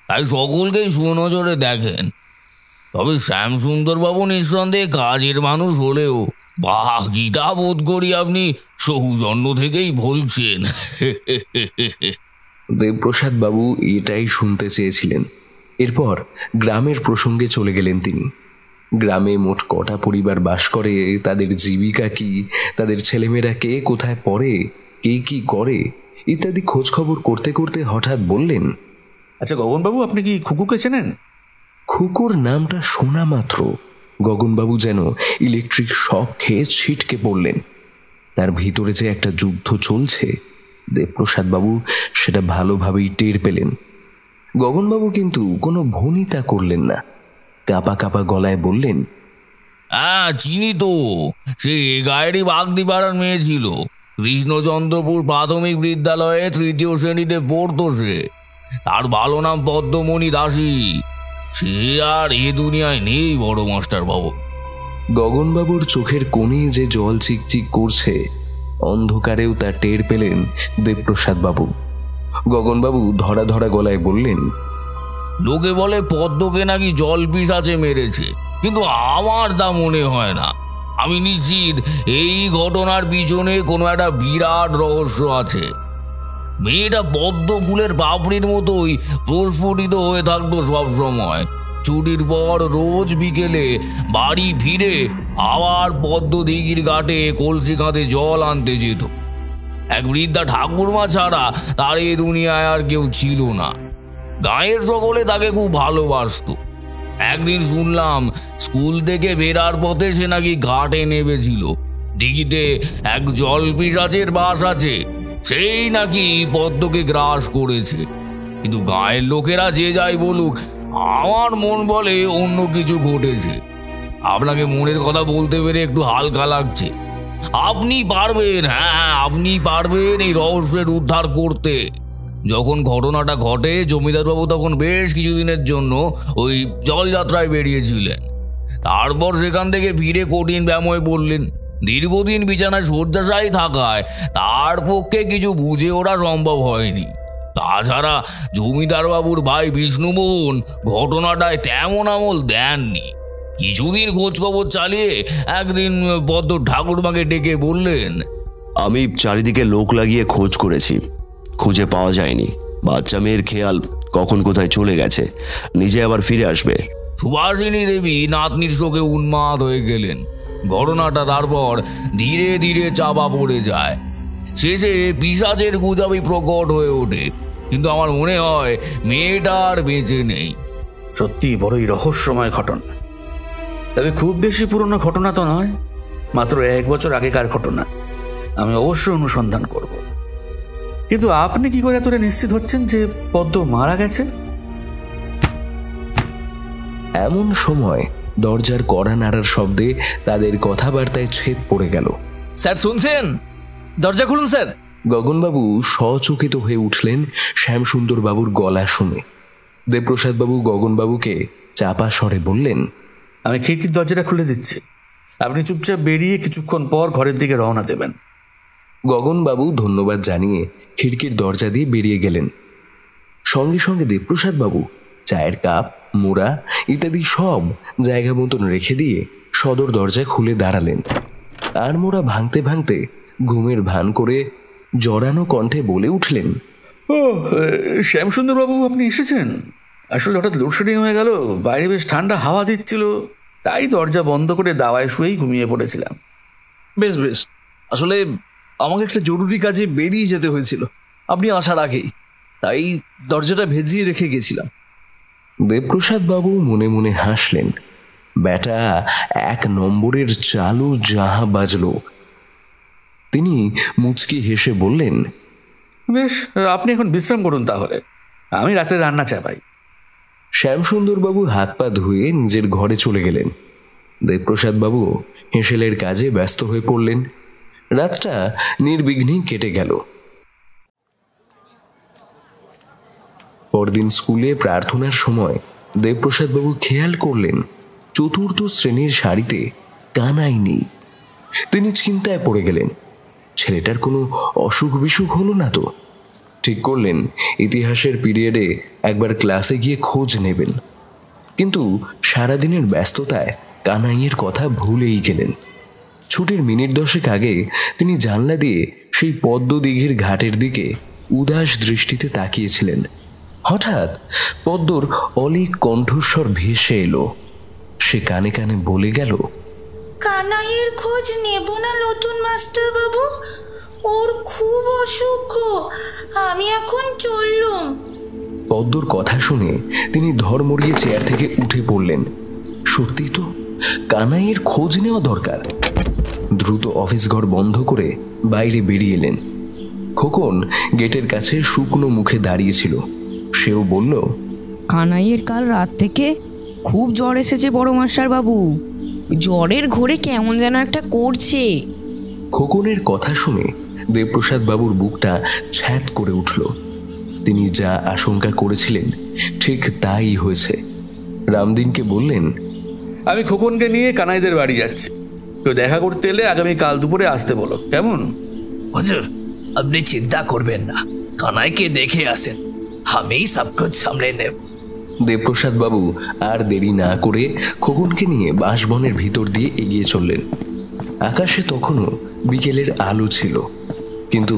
তাই সকলকেই সুনজরে দেখেন। তবে শ্যামসুন্দর বাবু নিঃসন্দেহে কাজের মানুষ হলেও বাকিটা বোধ করি আপনি সৌজন্য থেকেই বলছেন। দেবপ্রসাদ বাবু এটাই শুনতে চেয়েছিলেন। এরপর গ্রামের প্রসঙ্গে চলে গেলেন তিনি। গ্রামে মোট কটা পরিবার বাস করে, তাদের জীবিকা কি, তাদের ছেলেমেয়েরা কে কোথায় পড়ে, কে কি করে ইত্যাদি খোঁজ খবর করতে করতে হঠাৎ বললেন, আচ্ছা গগনবাবু, আপনি কি খুকুকে চেনেন? খুকুর নামটা শোনা মাত্র গগনবাবু যেন ইলেকট্রিক শক খেয়ে ছিটকে পড়লেন। তার ভিতরে যে একটা যুদ্ধ চলছে দেবপ্রসাদ বাবু সেটা ভালোভাবেই টের পেলেন। গগনবাবু কিন্তু কোনো ভনিতা করলেন না। কাঁপা কাঁপা গলায় বললেন, হ্যাঁ চিনি তো, সে গায়েরই বাগদিপাড়ার মেয়ে ছিল। কৃষ্ণচন্দ্রপুর প্রাথমিক বিদ্যালয়ে 3য় শ্রেণীতে পড়তো সে। তার ভালো নাম পদ্মমণি দাসী। সে আর এ দুনিয়ায় নেই বড় মাস্টার বাবু। গগনবাবুর চোখের কোণে যে জল চিকচিক করছে, অন্ধকারেও তা টের পেলেন দেবপ্রসাদ বাবু। গগনবাবু ধরা ধরা গলায় বললেন, লোকে বলে পদ্মকে নাকি জল পিশাচে মেরেছে, কিন্তু আমার তা মনে হয় না। আমি নিশ্চিত এই ঘটনার পিছনে কোনো একটা বিরাট রহস্য আছে। মেয়েটা পদ্ম ফুলের পাপড়ির মতোই প্রস্ফুটিত হয়ে থাকতো সব সময়। ছুটির পর রোজ বিকেলে বাড়ি ফিরে আবার পদ্ম দিঘির ঘাটে কলসি কাঁধে জল আনতে যেত। এক বৃদ্ধা ঠাকুরমা ছাড়া তার এই দুনিয়ায় আর কেউ ছিল না। গায়ের সকলে তাকে খুব ভালোবাসত। একদিন শুনলাম স্কুল থেকে বেরার পথে সে নাকি ঘাটে নেমেছিল। দিঘিতে এক জল পিশাচের বাস আছে, সেই নাকি পদ্মকে গ্রাস করেছে। কিন্তু গায়ের লোকেরা যে যাই বলুক, আমার মন বলে অন্য কিছু ঘটেছে। আপনাকে মনের কথা বলতে পেরে একটু হালকা লাগছে। আপনি পারবেন, হ্যাঁ আপনি পারবেন এই রহস্যের উদ্ধার করতে। যখন ঘটনাটা ঘটে জমিদারবাবু তখন বেশ কিছুদিনের জন্য ওই জলযাত্রায় বেরিয়েছিলেন। তারপর সেখান থেকে ফিরে কঠিন ব্যামোয় পড়লেন। দীর্ঘদিন বিছানায় শয্যাশায়ী থাকায় তার পক্ষে কিছু বুঝে ওঠা সম্ভব হয়নি। তাছাড়া জমিদারবাবুর ভাই বিষ্ণুমোহন ঘটনাটায় তেমন আমল দেননি। কিছুদিন খোঁজখবর চালিয়ে একদিন পদ্ম ঠাকুরমাকে ডেকে বললেন, আমি চারিদিকে লোক লাগিয়ে খোঁজ করেছি, খুঁজে পাওয়া যায়নি। বাচ্চা মেয়ের খেয়াল কখন কোথায় চলে গেছে, নিজে আবার ফিরে আসবে। সুভাষিনী দেবী নাতনির শোকে উন্মাদ হয়ে গেলেন। ঘটনাটা তারপর ধীরে ধীরে চাপা পড়ে যায়। শেষে পিশাচের গুজবই প্রকট হয়ে ওঠে। কিন্তু আমার মনে হয় মেয়েটা আর বেঁচে নেই। সত্যি বড়ই রহস্যময় ঘটনা। তবে খুব বেশি পুরনো ঘটনা তো নয়, মাত্র 1 বছর আগেকার ঘটনা। আমি অবশ্যই অনুসন্ধান করব। কিন্তু আপনি কি করে এতটা নিশ্চিত হচ্ছেন যে পদ্ম মারা গেছে? এমন সময় দরজার কড়া নাড়ার শব্দে তাদের কথাবার্তায় ছেদ পড়ে গেল। স্যার শুনছেন? দরজা খুলুন স্যার। গগনবাবু সচকিত হয়ে উঠলেন শ্যামসুন্দর বাবুর গলা শুনে। দেবপ্রসাদ বাবু গগনবাবুকে চাপা স্বরে বললেন, আমি খিড়কির দরজাটা খুলে দিচ্ছি, আপনি চুপচাপ বেরিয়ে কিছুক্ষণ পর ঘরের দিকে রওনা দেবেন। গগনবাবু ধন্যবাদ জানিয়ে খিড়কির দরজা দিয়ে বেরিয়ে গেলেন। সঙ্গে সঙ্গে দেবপ্রসাদ বাবু চায়ের কাপ, মোড়া ইত্যাদি সব জায়গা মতন রেখে দিয়ে সদর দরজা খুলে দাঁড়ালেন। আর মোড়া ভাঙতে ভাঙতে ঘুমের ভান করে জড়ানো কণ্ঠে বলে উঠলেন, ও শ্যামসুন্দর বাবু, আপনি এসেছেন। আসলে হঠাৎ লোডশেডিং হয়ে গেল, বাইরে বেশ ঠান্ডা হাওয়া দিচ্ছিল, তাই দরজা বন্ধ করে দাওয়ায় শুয়েই ঘুমিয়ে পড়েছিলাম। বেশ বেশ, আসলে আমাকে একটা জরুরি কাজে বেরিয়ে যেতে হয়েছিল আপনি আসার আগেই, তাই দরজাটা ভেজিয়ে রেখে গেছিলাম। দেবপ্রসাদ বাবু মনে মনে হাসলেন। ব্যাটা 1 নম্বরের চালু জাহাবাজ লোক। তিনি মুচকি হেসে বললেন, বেশ, আপনি এখন বিশ্রাম করুন, তাহলে আমি রাতে রান্না চাপাই। শ্যামসুন্দর বাবু হাত পা ধুয়ে নিজের ঘরে চলে গেলেন। দেবপ্রসাদ বাবু হেঁসেলের কাজে ব্যস্ত হয়ে পড়লেন। রাতটা নির্বিঘ্নেই কেটে গেল। পরদিন স্কুলে প্রার্থনার সময় দেবপ্রসাদ বাবু খেয়াল করলেন 4র্থ শ্রেণীর সারিতে কানাই নেই। তিনি চিন্তায় পড়ে গেলেন, ছেলেটার কোনো অসুখ বিসুখ হলো না তো। ঠিক করলেন ইতিহাসের পিরিয়ডে একবার ক্লাসে গিয়ে খোঁজ নেবেন। কিন্তু সারাদিনের ব্যস্ততায় কানাইয়ের কথা ভুলেই গেলেন। ছুটির মিনিট 10 আগে তিনি জানলা দিয়ে সেই পদ্ম দিঘির ঘাটের দিকে উদাস দৃষ্টিতে তাকিয়েছিলেন। হঠাৎ পদ্মর অলিক কণ্ঠস্বর ভেসে এলো। সে কানে কানে বলে গেল, কানাইয়ের খোঁজ নেব না নতুন মাস্টার বাবু, ওর খুব অসুখ, আমি এখন চললুম। পদ্মর কথা শুনে তিনি ধড়মড়িয়ে চেয়ার থেকে উঠে পড়লেন। সত্যি তো, কানাইয়ের খোঁজ নেওয়া দরকার। দ্রুত অফিস ঘর বন্ধ করে বাইরে বেরিয়ে এলেন। খোকন গেটের কাছে শুকনো মুখে দাঁড়িয়েছিল। সেও বলল, কানাইয়ের কাল রাত থেকে খুব জ্বর এসেছে বড় মাস্টার বাবু, জ্বরের ঘোরে কেমন যেন একটা করছে। খোকনের কথা শুনে দেবপ্রসাদ বাবুর বুকটা ছ্যাঁত করে উঠল। তিনি যা আশঙ্কা করেছিলেন ঠিক তাই হয়েছে। রামদিনকে বললেন, আমি খোকনকে নিয়ে কানাইদের বাড়ি যাচ্ছি, কেউ দেখা করতে এলে আগামী কাল দুপুরে আসতে বলো, কেমন? হুজুর, আপনি চিন্তা করবেন না, কানাইকে দেখে আসেন, আমি সব কিছু সামলে নেব। দেবপ্রসাদ বাবু আর দেরি না করে খোকনকে নিয়ে বাঁশবনের ভিতর দিয়ে এগিয়ে চললেন। আকাশে তখনও বিকেলের আলো ছিল, কিন্তু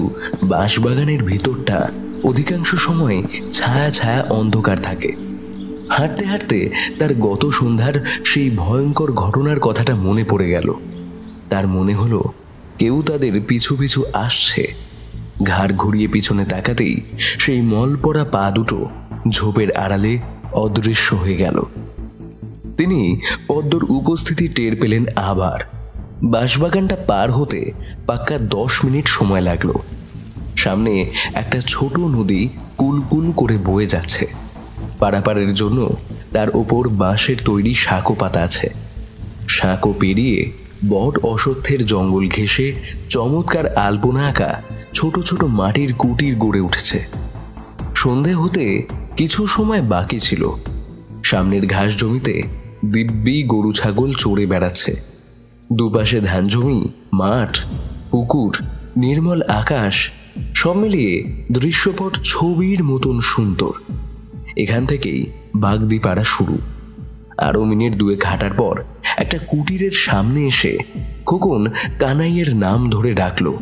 বাঁশবাগানের ভিতরটা অধিকাংশ সময় ছায়া ছায়া অন্ধকার থাকে। হাঁটতে হাঁটতে তার গত সন্ধ্যার সেই ভয়ঙ্কর ঘটনার কথাটা মনে পড়ে গেল। তার মনে হলো কেউ তাদের পিছু পিছু আসছে। ঘাড় ঘুরিয়ে পিছনে তাকাতেই সেই মল পড়া পা দুটো ঝোপের আড়ালে অদৃশ্য হয়ে গেল। তিনি পদ্মর উপস্থিতি টের পেলেন আবার। বাঁশবাগানটা পার হতে পাক্কা 10 মিনিট সময় লাগলো। সামনে একটা ছোট নদী কুলকুল করে বয়ে যাচ্ছে। পারাপারের জন্য তার ওপর বাঁশের তৈরি সাঁকো পাতা আছে। সাঁকো পেরিয়ে বট অশ্বত্থের জঙ্গল ঘেঁষে চমৎকার আলপনা আঁকা ছোট ছোট মাটির কুটির গড়ে উঠেছে। সন্ধে হতে কিছু সময় বাকি ছিল। সামনের ঘাস জমিতে দিব্যি গরু ছাগল চড়ে বেড়াচ্ছে। দুপাশে ধান জমি, মাঠ, পুকুর, নির্মল আকাশ, সব মিলিয়ে দৃশ্যপট ছবির মতন সুন্দর। এখান থেকেই বাগদিপাড়া শুরু। আরো মিনিট 2 হাঁটার পর একটা কুটিরের সামনে এসে খোকন কানাইয়ের নাম ধরে ডাকলো,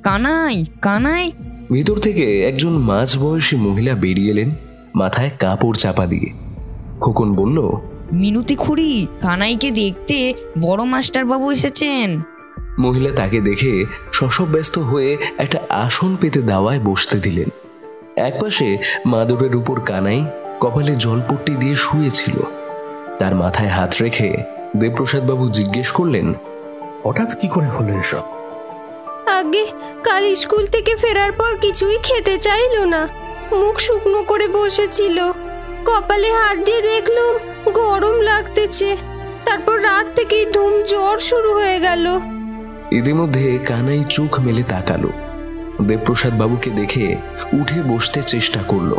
কানাই, কানাই। ভিতর থেকে একজন মাঝবয়সী মহিলা বেরিয়ে এলেন, মাথায় কাপড় চাপা দিয়ে। খোকন বলল, মিনতি খুড়ি, কানাইকে দেখতে বড় মাস্টার বাবু এসেছেন। মহিলা তাকে দেখে শশব্যস্ত হয়ে একটা আসন পেতে দাওয়ায় বসতে দিলেন। একপাশে মাদুরের উপর কানাই কপালে জলপট্টি দিয়ে শুয়েছিল। তার মাথায় হাত রেখে দেবপ্রসাদ বাবু জিজ্ঞেস করলেন, হঠাৎ কি করে হলো এসব? আগে কাল স্কুল থেকে ফেরার পর কিছুই খেতে চাইলো না, মুখ শুকনো করে বসেছিল। কপালে হাত দিয়ে দেখলাম গরম লাগতেছে, তারপর রাত থেকেই ধুম জ্বর শুরু হয়ে গেল। ইতিমধ্যে কানাই চোখ মেলে তাকালো। দেবপ্রসাদ বাবুকে দেখে উঠে বসতে চেষ্টা করলো,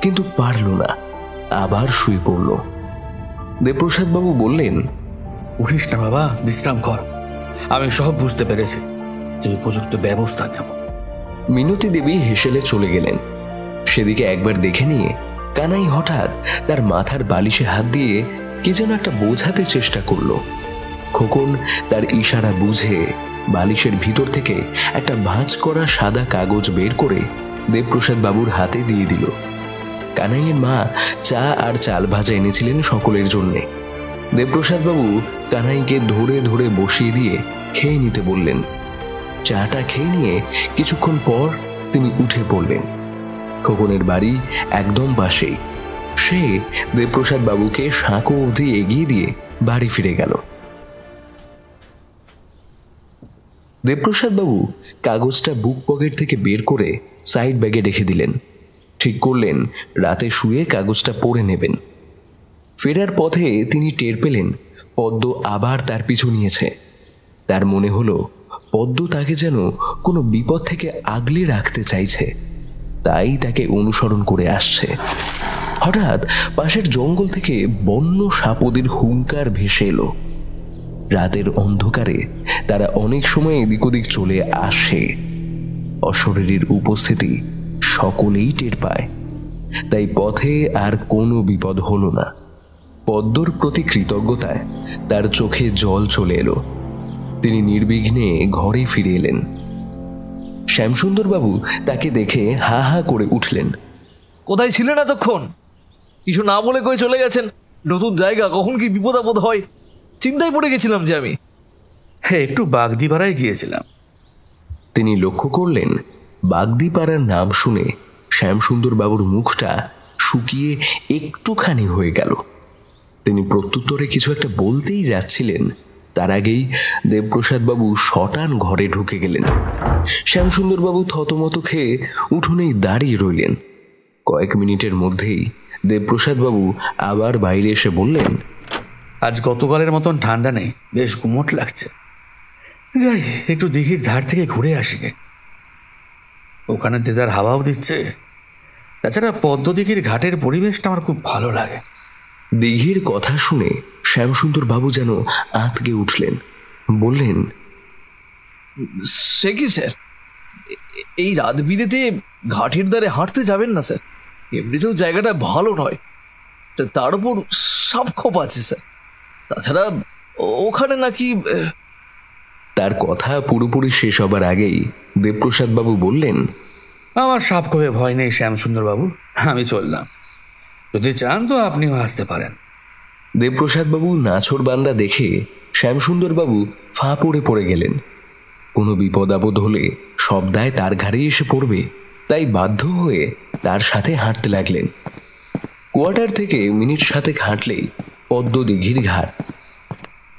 কিন্তু পারল না, আবার শুয়ে পড়ল। দেবপ্রসাদ বাবু বললেন, উঠিস না বাবা, বিশ্রাম কর, আমি সব বুঝতে পেরেছি, এই উপযুক্ত ব্যবস্থা নেব। মিনতি দেবী হেসেলে চলে গেলেন। সেদিকে একবার দেখে নিয়ে কানাই হঠাৎ তার মাথার বালিশে হাত দিয়ে কি যেন একটা বোঝাতে চেষ্টা করলো। খোকন তার ইশারা বুঝে বালিশের ভিতর থেকে একটা ভাঁজ করা সাদা কাগজ বের করে দেবপ্রসাদ বাবুর হাতে দিয়ে দিল। কানাইয়ের মা চা আর চাল ভাজা এনেছিলেন সকলের জন্যে। দেবপ্রসাদ বাবু কানাইকে ধরে ধরে বসিয়ে দিয়ে খেয়ে নিতে বললেন। চাটা খেয়ে নিয়ে কিছুক্ষণ পর তিনি উঠে পড়লেন। খোকনের বাড়ি একদম পাশেই। সে দেবপ্রসাদ বাবুকে সাঁকো অবধি এগিয়ে দিয়ে বাড়ি ফিরে গেল। দেবপ্রসাদ বাবু কাগজটা বুক পকেট থেকে বের করে সাইড ব্যাগে রেখে দিলেন। ঠিক করলেন রাতে শুয়ে কাগজটা পড়ে নেবেন। ফেরার পথে তিনি টের পেলেন পদ্ম আবার তার পিছু নিয়েছে। তার মনে হলো পদ্ম তাকে যেন কোনো বিপদ থেকে আগলে রাখতে চাইছে, তাই তাকে অনুসরণ করে আসছে। হঠাৎ পাশের জঙ্গল থেকে বন্য সাপদের হুঙ্কার ভেসে এলো। রাতের অন্ধকারে তারা অনেক সময় এদিক ওদিক চলে আসে। অশরীরীর উপস্থিতি সকলেই টের পায়, তাই পথে আর কোনো বিপদ হলো না। পদ্মর প্রতি কৃতজ্ঞতায় তার চোখে জল চলে এলো। তিনি নির্বিঘ্নে ঘরে ফিরে এলেন। শ্যামসুন্দরবাবু তাকে দেখে হা হা করে উঠলেন। কোথায় ছিলেন এতক্ষণ? কিছু না বলে কই চলে গেছেন? নতুন জায়গা, কখন কি বিপদ আপদ হয়, চিন্তায় পড়ে গেছিলাম যে আমি। হ্যাঁ, একটু বাগদিপাড়ায় গিয়েছিলাম। তিনি লক্ষ্য করলেন বাগদিপাড়ার নাম শুনে শ্যামসুন্দরবাবুর মুখটা শুকিয়ে একটুখানি হয়ে গেল। তিনি প্রত্যুত্তরে কিছু একটা বলতেই যাচ্ছিলেন, তার আগেই দেবপ্রসাদবাবু শটান ঘরে ঢুকে গেলেন। শ্যামসুন্দরবাবু থতমত খেয়ে উঠোনেই দাঁড়িয়ে রইলেন। কয়েক মিনিটের মধ্যেই দেবপ্রসাদ বাবু আবার বাইরে এসে বললেন, আজ গতকালের মতন ঠান্ডা নেই, বেশ গুমোট লাগছে। যাই, একটু দিঘির ধার থেকে ঘুরে আসি গে। ওখানে দেদার হাওয়াও দিচ্ছে। তাছাড়া পদ্মদিঘির ঘাটের পরিবেশটা আমার খুব ভালো লাগে। দিঘির কথা শুনে শ্যামসুন্দর বাবু যেন আঁতকে উঠলেন। বললেন, সে কি স্যার, এই রাত বিরেতে ঘাটের ধারে হাঁটতে যাবেন না স্যার? এমনিতেও জায়গাটা ভালো নয়, তার উপর সাপ খোপ আছে স্যার। তাছাড়া ওখানে নাকি... তার কথা পুরোপুরি শেষ হবার আগেই দেবপ্রসাদ বাবু বললেন, আমার সাপ খোপে ভয় নেই শ্যামসুন্দর বাবু, আমি চললাম। যদি চান তো আপনিও আসতে পারেন। দেবপ্রসাদ বাবু নাছোড় বান্দা দেখে শ্যামসুন্দর বাবু ফাঁ পড়ে গেলেন। কোনো বিপদ আপদ হলে সব দায় তার ঘাড়েই এসে পড়বে, তাই বাধ্য হয়ে তার সাথে হাঁটতে লাগলেন। কোয়ার্টার থেকে মিনিট 7 হাঁটলেই পদ্মদিঘির ঘাট।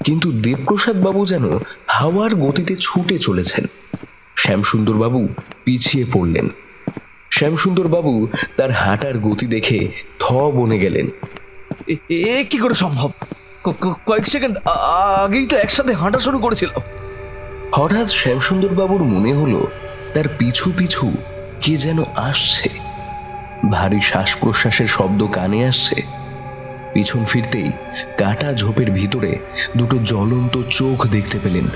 কিন্তু দেবপ্রসাদ বাবু যেন হাওয়ার গতিতে ছুটে চলেছেন। শ্যামসুন্দর বাবু পিছিয়ে পড়লেন। শ্যামসুন্দর বাবু তার হাঁটার গতি দেখে থ বনে গেলেন। এ কি করে সম্ভব? কয়েক সেকেন্ড আগেই তো একসাথে হাঁটা শুরু করেছিল। হঠাৎ শ্যামসুন্দর বাবুর মনে হলো তার পিছু পিছু কে যেন আসছে। ভারী শ্বাস প্রশ্বাসের শব্দ কানে আসছে। পিছন ফিরতেই কাটা ঝোপের ভিতরে দুটো জ্বলন্ত চোখ দেখতে পেলেন।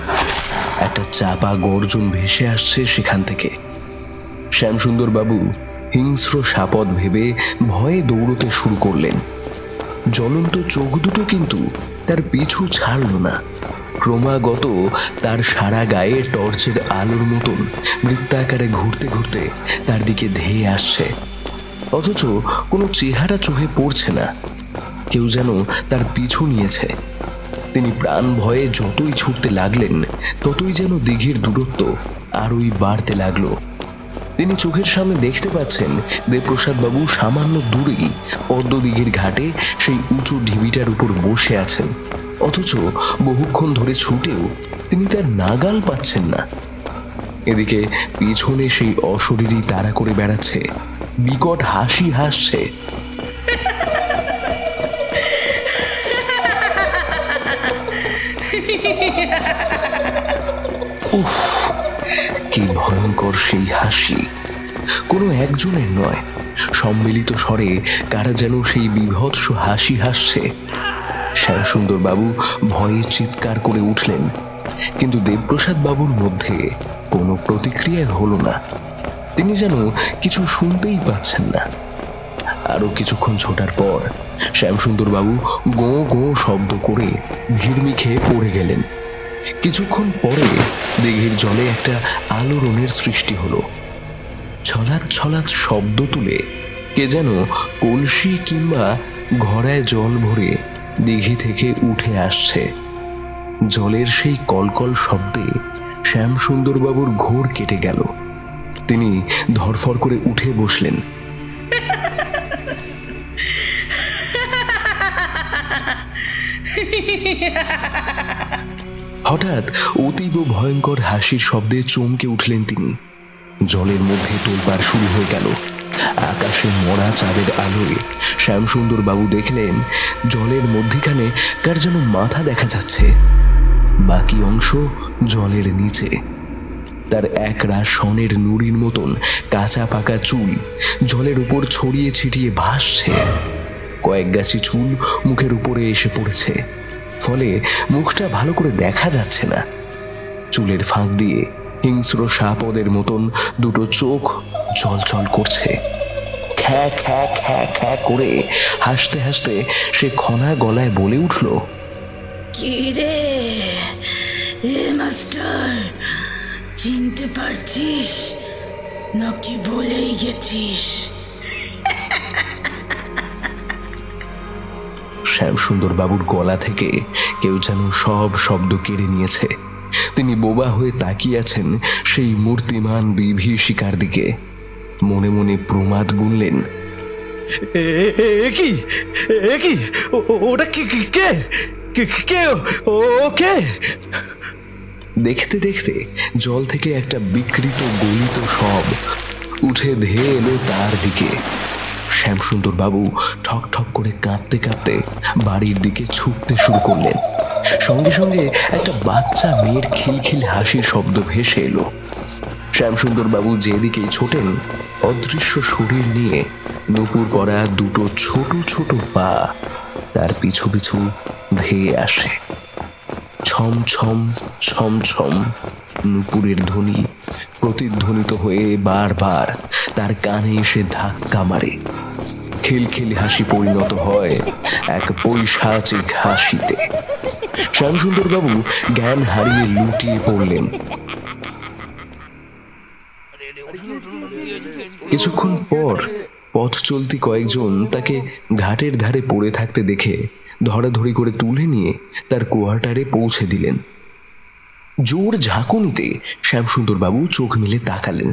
একটা চাপা গর্জন ভেসে আসছে সেখান থেকে। শ্যামসুন্দর বাবু হিংস্র সাপদ ভেবে ভয়ে দৌড়তে শুরু করলেন। জ্বলন্ত চোখ দুটো কিন্তু তার পিছু ছাড়ল না। ক্রমাগত তার সারা গায়ে টর্চের আলোর মতন বৃত্তাকারে ঘুরতে ঘুরতে তার দিকে ধেয়ে আসছে, অথচ কোনো চেহারা চোখে পড়ছে না। কেউ যেন তার পিছু নিয়েছে। তিনি প্রাণ ভয়ে যতই ছুটতে লাগলেন, ততই যেন দিঘির দূরত্ব আরোই বাড়তে লাগলো। তিনি চোখের সামনে দেখতে পাচ্ছেন দেবপ্রসাদ বাবু সামান্য দূরেই পদ্মদিঘির ঘাটে সেই উঁচু ঢিবিটার উপর বসে আছেন, অথচ বহুক্ষণ ধরে ছুটেও তিনি তার নাগাল পাচ্ছেন না। এদিকে পিছনে সেই অশরীরী তাড়া করে বেড়াচ্ছে, বিকট হাসি হাসছে। উফ, কি ভয়ঙ্কর সেই হাসি! কোনো একজনের নয়, সম্মিলিত স্বরে কারা যেন সেই বিভৎস হাসি হাসছে। শ্যামসুন্দর বাবু ভয়ে চিৎকার করে উঠলেন, কিন্তু দেবপ্রসাদ বাবুর মধ্যে কোনো প্রতিক্রিয়া হলো না। তিনি যেন কিছু শুনতেই পাচ্ছেন না। আরো কিছুক্ষণ ছোটার পর শ্যামসুন্দর বাবু গোঁ গোঁ শব্দ করে ভিড়মি খেয়ে পড়ে গেলেন। কিছুক্ষণ পরে দিঘির জলে একটা আলোড়নের সৃষ্টি হলো। ছলাৎ ছলাৎ শব্দ তুলে কে যেন কলসি কিংবা ঘড়ায় জল ভরে দিঘি থেকে উঠে আসছে। জলের সেই কলকল শব্দে শ্যামসুন্দর বাবুর ঘোর কেটে গেল। তিনি ধরফর করে উঠে বসলেন। হঠাৎ অতীব ভয়ঙ্কর হাসির শব্দে চমকে উঠলেন তিনি। জলের মধ্যে তোলপাড় শুরু হয়ে গেল। আকাশে মরা চাঁদের আলোয় শ্যামসুন্দর বাবু দেখলেন জলের মধ্যিখানে কার যেন মাথা দেখা যাচ্ছে, বাকি অংশ জলের নিচে। তার একরা সনের নুড়ির মতন কাঁচা পাকা চুল জলের উপর ছড়িয়ে ছিটিয়ে ভাসছে। কয়েক গাছি চুল মুখের উপরে এসে পড়েছে, ফলে মুখটা ভালো করে দেখা যাচ্ছে না। চুলের ফাঁক দিয়ে হিংস্র সাপদের মতন দুটো চোখ জলজল করছে। খ্যা খ্যা খ্যা খ্যা করে হাসতে হাসতে সে খনা গলায় বলে উঠল, কি রে মাস্টার, চিনতে পারছিস নাকি ভুলেই গেছিস? শ্যামসুন্দর বাবুর গলা থেকে কেউ যেন সব শব্দ কেড়ে নিয়েছে। তিনি বোবা হয়ে তাকিয়ে আছেন সেই মূর্তিমান বিভীষিকার দিকে। মনে মনে প্রমাদ গুনলেন, ওটা কে? দেখতে দেখতে জল থেকে একটা বিকৃত গলিত সব উঠে ধেয়ে এলো তার দিকে। শ্যামসুন্দর বাবু ঠক ঠক করে কাঁদতে কাঁদতে বাড়ির দিকে ছুটতে শুরু করলেন। সঙ্গে সঙ্গে একটা বাচ্চা মেয়ের খিলখিল হাসির শব্দ ভেসে এলো। শ্যামসুন্দর বাবু যেদিকেই ছোটেন, অদৃশ্য শরীর নিয়ে নুপুর পরা দুটো ছোট ছোট পা তার পিছু পিছু ধেয়ে আসে। ছম ছম ছম ছম নুপুরের ধ্বনি প্রতিধ্বনিত হয়ে বারবার তার কানে এসে ধাক্কা মারে। খিলখিল হাসি পরিণত হয় এক পৈশাচিক হাসিতে। শ্যামসুন্দর বাবু জ্ঞান হারিয়ে লুটিয়ে পড়লেন। কিছুক্ষণ পর পথ চলতি কয়েকজন তাকে ঘাটের ধারে পড়ে থাকতে দেখে ধরাধরি করে তুলে নিয়ে তার কোয়ার্টারে পৌঁছে দিলেন। জোর ঝাঁকুনিতে শ্যামসুন্দর বাবু চোখ মেলে তাকালেন।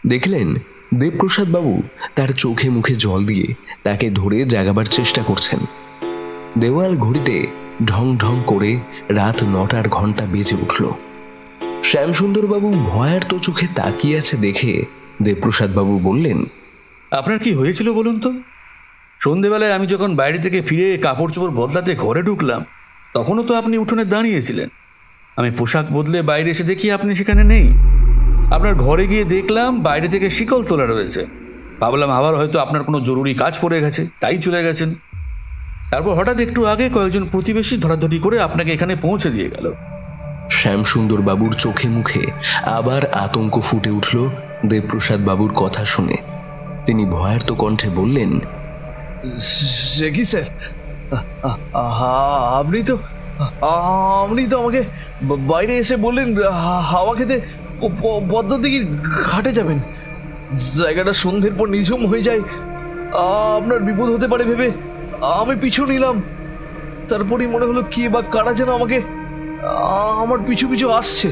দেখলেন দেবপ্রসাদ বাবু তার চোখে মুখে জল দিয়ে তাকে ধরে জাগাবার চেষ্টা করছেন। দেওয়াল ঘড়িতে ঢং ঢং করে রাত 9টার ঘন্টা বেজে উঠল। শ্যামসুন্দর বাবু ভয়ার্ত চোখে তাকিয়ে আছে দেখে দেবপ্রসাদ বাবু বললেন, আপনার কি হয়েছিল বলুন তো? সন্ধেবেলায় আমি যখন বাইরে থেকে ফিরে কাপড় চোপড় বদলাতে ঘরে ঢুকলাম, তখনও তো আপনি উঠোনে দাঁড়িয়েছিলেন। আমি পোশাক বদলে বাইরে এসে দেখি আপনি সেখানে নেই। আপনার ঘরে গিয়ে দেখলাম বাইরে থেকে শিকল তোলা রয়েছে। ভাবলাম আবার হয়তো আপনার কোনো জরুরি কাজ পড়ে গেছে, তাই চলে গেছেন। তারপর হঠাৎ একটু আগে কয়েকজন প্রতিবেশী ধরাধরি করে আপনাকে এখানে পৌঁছে দিয়ে গেল। শ্যামসুন্দর বাবুর চোখে মুখে আবার আতঙ্ক ফুটে উঠল দেবপ্রসাদ বাবুর কথা শুনে। তিনি ভয়ার্ত কণ্ঠে বললেন, সে কি স্যার, আপনি তো আমাকে বাইরে এসে বললেন হাওয়া খেতে পদ্মদিঘির ঘাটে যাবেন। জায়গাটা সন্ধ্যের পর নিঝুম হয়ে যায়, আপনার বিপদ হতে পারে ভেবে আমি পিছু নিলাম। তারপরেই মনে হলো কি বা কারা যেন আমাকে আমার পিছু পিছু আসছে।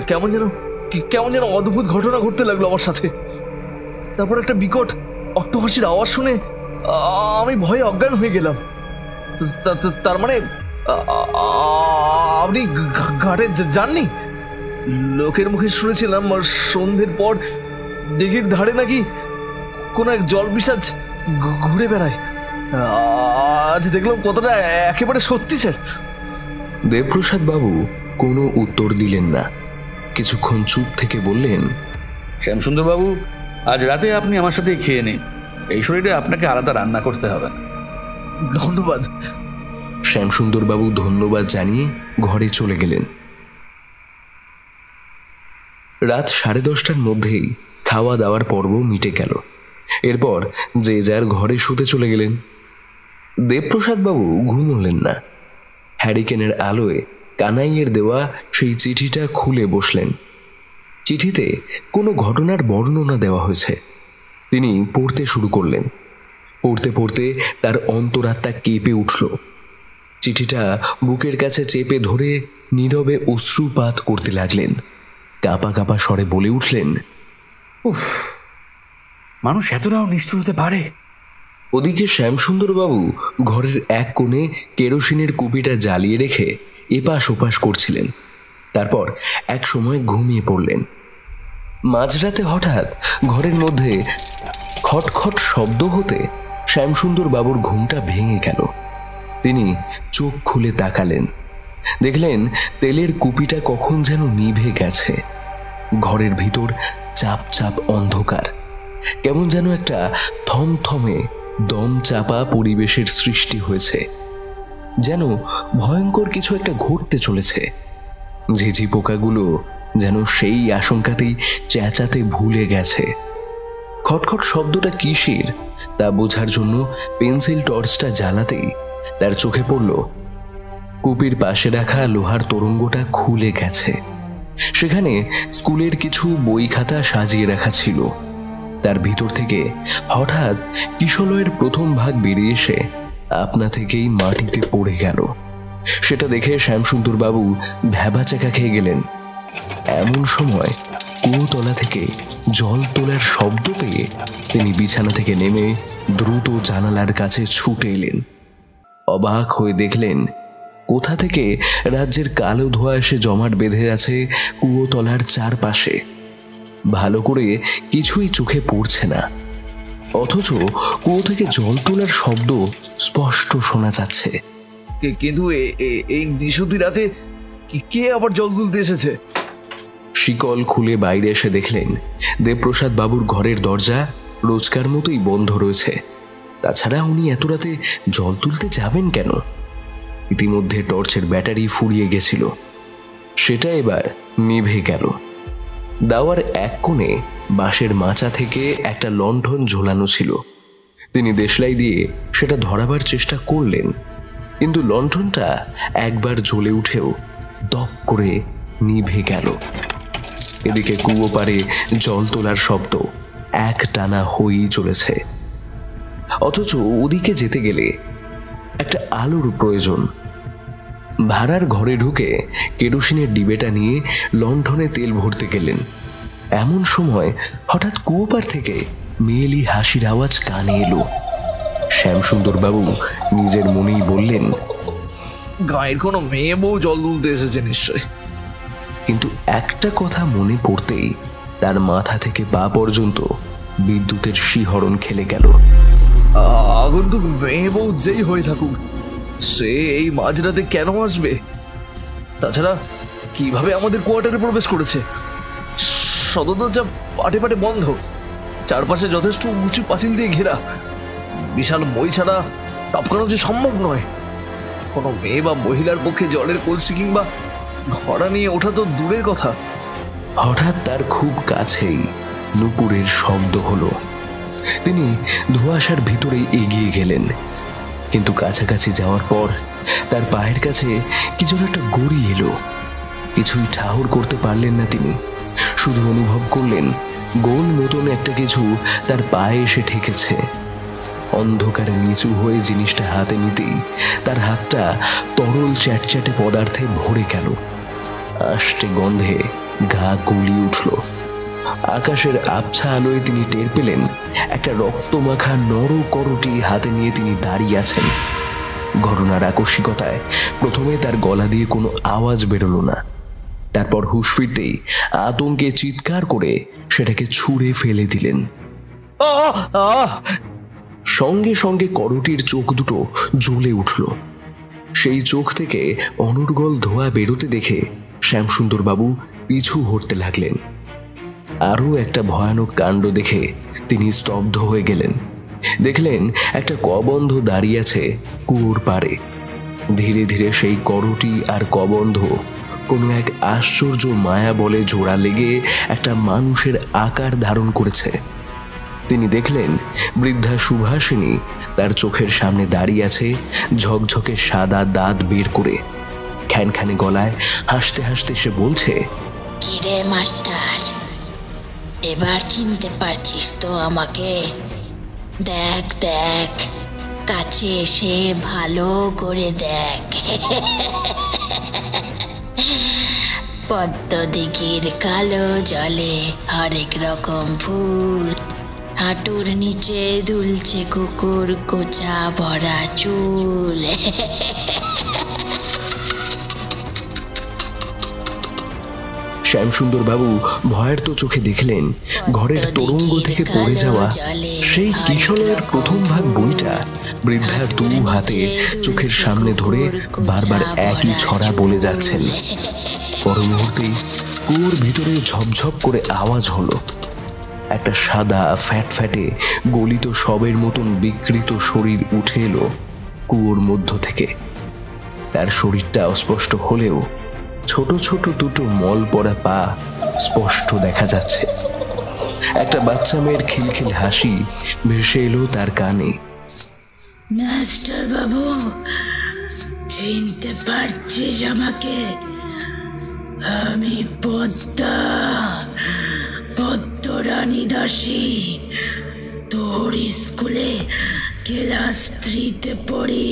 কেমন যেন অদ্ভুত ঘটনা ঘটতে লাগলো আমার সাথে। তারপর একটা বিকট অট্টহাসির আওয়াজ শুনে আমি ভয়ে অজ্ঞান হয়ে গেলাম। তার মানে আপনি ঘাটে যাননি? লোকের মুখে শুনেছিলাম সন্ধ্যের পর দিঘির ধারে নাকি কোনো এক জল পিশাচ ঘুরে বেড়ায়। আজ দেখলাম কতটা একেবারে সত্যি স্যার। দেবপ্রসাদ বাবু কোনো উত্তর দিলেন না। কিছুক্ষণ চুপ থেকে বললেন, শ্যামসুন্দর বাবু, আজ রাতে আপনি আমার সাথে খেয়ে নিন। এই শরীরে আপনাকে আলাদা রান্না করতে হবে না। ধন্যবাদ। শ্যামসুন্দর বাবু ধন্যবাদ জানিয়ে ঘরে চলে গেলেন। রাত 10:30টার মধ্যেই খাওয়া দাওয়ার পর্ব মিটে গেল। এরপর যে যার ঘরে শুতে চলে গেলেন। দেবপ্রসাদ বাবু ঘুমোলেন না। হ্যারিকেনের আলোয় কানাইয়ের দেওয়া সেই চিঠিটা খুলে বসলেন। চিঠিতে কোনো ঘটনার বর্ণনা দেওয়া হয়েছে। তিনি পড়তে শুরু করলেন। পড়তে পড়তে তার অন্তরাত্মা কেঁপে উঠল। চিঠিটা বুকের কাছে চেপে ধরে নীরবে অশ্রুপাত করতে লাগলেন। কাঁপা কাঁপা স্বরে বলে উঠলেন, উফ, মানুষ এতটাও নিষ্ঠুর হতে পারে। ওদিকে শ্যামসুন্দর বাবু ঘরের এক কোণে কেরোসিনের কুপিটা জ্বালিয়ে রেখে এপাশ ওপাশ করছিলেন। তারপর এক সময় ঘুমিয়ে পড়লেন। মাঝরাতে হঠাৎ ঘরের মধ্যে খটখট শব্দ হতে শ্যামসুন্দর বাবুর ঘুমটা ভেঙে গেল। তিনি চোখ খুলে তাকালেন। দেখলেন তেলের কুপিটা কখন যেন নিভে গেছে। ঘরের ভিতর চাপ চাপ অন্ধকার। কেমন যেন একটা থমথমে দম চাপা পরিবেশের সৃষ্টি হয়েছে। যেন ভয়ঙ্কর কিছু একটা ঘটতে চলেছে। ঝিঝি পোকাগুলো যেন সেই আশঙ্কাতেই চেঁচাতে ভুলে গেছে। খটখট শব্দটা কিসের তা বোঝার জন্য পেন্সিল টর্চটা জ্বালাতেই তার চোখে পড়ল কুপির পাশে রাখা লোহার তোরঙ্গটা খুলে গেছে। সেখানে স্কুলের কিছু বই খাতা সাজিয়ে রাখা ছিল। তার ভিতর থেকে হঠাৎ কিশলয়ের প্রথম ভাগ বেরিয়ে এসে আপনা থেকেই মাটিতে পড়ে গেল। সেটা দেখে শ্যামসুন্দর বাবু ভ্যাবাচাকা খেয়ে গেলেন। এমন সময় কুয়োতলা থেকে জল তোলার শব্দ পেয়ে তিনি বিছানা থেকে নেমে দ্রুত জানালার কাছে ছুটে এলেন। অবাক হয়ে দেখলেন কোথা থেকে রাজ্যের কালো ধোঁয়া এসে জমাট বেঁধে আছে কুয়োতলার চারপাশে। ভালো করে কিছুই চোখে পড়ছে না। অথচ কুয়ো থেকে জল তোলার শব্দ স্পষ্ট শোনা যাচ্ছে। কিন্তু এই নিশতি রাতে কে আবার জল তুলতে এসেছে? শিকল খুলে বাইরে এসে দেখলেন দেবপ্রসাদ বাবুর ঘরের দরজা রোজকার মতোই বন্ধ রয়েছে। তাছাড়া উনি এত রাতে জল তুলতে যাবেন কেন? ইতিমধ্যে টর্চের ব্যাটারি ফুরিয়ে গেছিল, সেটা এবার নিভে গেল। দাওয়ার এক কোণে বাঁশের মাচা থেকে একটা লণ্ঠন ঝোলানো ছিল। তিনি দেশলাই দিয়ে সেটা ধরাবার চেষ্টা করলেন, কিন্তু লণ্ঠনটা একবার জ্বলে উঠেও দপ করে নিভে গেল। এদিকে কুয়ো পারে জল তোলার শব্দ এক টানা হয়েই চলেছে। অথচ ওদিকে যেতে গেলে একটা আলোর প্রয়োজন। ভাড়ার ঘরে ঢুকে কেরোসিনের ডিবেটা নিয়ে লণ্ঠনে তেল ভরতে গেলেন। এমন সময় হঠাৎ কুয়ো পার থেকে মেয়েলি হাসির আওয়াজ কানে এলো। শ্যামসুন্দর বাবু নিজের মনেই বললেন, গায়ের কোনো মেয়ে বউ জল তুলতে এসেছে নিশ্চয়। কিন্তু একটা কথা মনে পড়তেই তার মাথা থেকে পা পর্যন্ত বিদ্যুতের শিহরণ খেলে গেল। আগন্তুক মেয়ে বউ যেই হয়ে থাকুক, সে এই মাঝরাতে কেন আসবে? তাছাড়া কিভাবে আমাদের কোয়ার্টারে প্রবেশ করেছে? সদর দরজা পাটে পাটে বন্ধ, চারপাশে যথেষ্ট উঁচু পাঁচিল দিয়ে ঘেরা। বিশাল মই ছাড়া টপকানো যে সম্ভব নয়। কোনো মেয়ে বা মহিলার পক্ষে জলের কলসি কিংবা ঘড়া নিয়ে ওঠা তো দূরের কথা। হঠাৎ তার খুব কাছেই নুপুরের শব্দ হলো। তিনি ধোঁয়াশার ভিতরেই এগিয়ে গেলেন, কিন্তু কাছাকাছি যাওয়ার পর তার পায়ের কাছে কিছু একটা গড়ি এলো। কিছুই ঠাহর করতে পারলেন না তিনি, শুধু অনুভব করলেন গোল মতন একটা কিছু তার পায়ে এসে ঠেকেছে। অন্ধকারে নিচু হয়ে জিনিসটা হাতে নিতেই তার হাতটা তরল চ্যাটচ্যাটে পদার্থে ভরে গেল। আষ্টে গন্ধে গা গুলিয়ে উঠল। আকাশের আবছা আলোয় তিনি টের পেলেন একটা রক্তমাখা নর করটি হাতে নিয়ে তিনি দাঁড়িয়ে আছেন। ঘটনার আকস্মিকতায় প্রথমে তার গলা দিয়ে কোনো আওয়াজ বেরোলো না। তারপর হুঁশ ফিরতেই আতঙ্কে চিৎকার করে সেটাকে ছুঁড়ে ফেলে দিলেন। সঙ্গে সঙ্গে করটির চোখ দুটো জ্বলে উঠল। সেই চোখ থেকে অনর্গল ধোঁয়া বেরোতে দেখে শ্যামসুন্দর বাবু পিছু হটতে লাগলেন। আরও একটা ভয়ানক কাণ্ড দেখে তিনি স্তব্ধ হয়ে গেলেন। দেখলেন একটা কবন্ধ দাঁড়িয়ে আছে কুয়োর পাড়ে। ধীরে ধীরে সেই করটি আর কবন্ধ কোনো এক আশ্চর্য মায়া বলে জোড়া লেগে একটা মানুষের আকার ধারণ করেছে। তিনি দেখলেন বৃদ্ধা সুভাষিনী তার চোখের সামনে দাঁড়িয়ে আছে, ঝকঝকে সাদা দাঁত বের করে। খ্যানখ্যানে গলায় হাসতে হাসতে সে বলছে, কিরে মাস্টার, এবার চিনতে পারছিস তো আমাকে? দেখ দেখ, কাছে এসে ভালো করে দেখ। পদ্ম দিঘির কালো জলে হরেক রকম ফুল, হাঁটুর নিচে দুলছে কুকুর কোচা ভরা চুল। শ্যামসুন্দর বাবু ভয়ের তো চোখে দেখলেন ঘরের তরঙ্গ থেকে পড়ে যাওয়া সেই কিশোরের প্রথম ভাগ বইটা বৃদ্ধা দু হাতে চোখের সামনে ধরে বারবার একই ছড়া বলে যাচ্ছেন। পর মুহূর্তেই কুয়োর ভিতরে ঝপঝপ করে আওয়াজ হলো। একটা সাদা ফ্যাটফ্যাটে গলিত শবের মতন বিকৃত শরীর উঠে এলো কুয়োর মধ্য থেকে। তার শরীরটা অস্পষ্ট হলেও ছোট ছোট দুটো মল পড়া পা স্পষ্ট দেখা যাচ্ছে। একটা বাচ্চা মেয়ের খিলখিল হাসি ভেসে এলো তার কানে। মাস্টার বাবু, চিনতে পারছিস আমাকে? আমি পদ্মা, পদ্মরানী দাসী। তোর স্কুলে ক্লাস 3-তে পড়ি।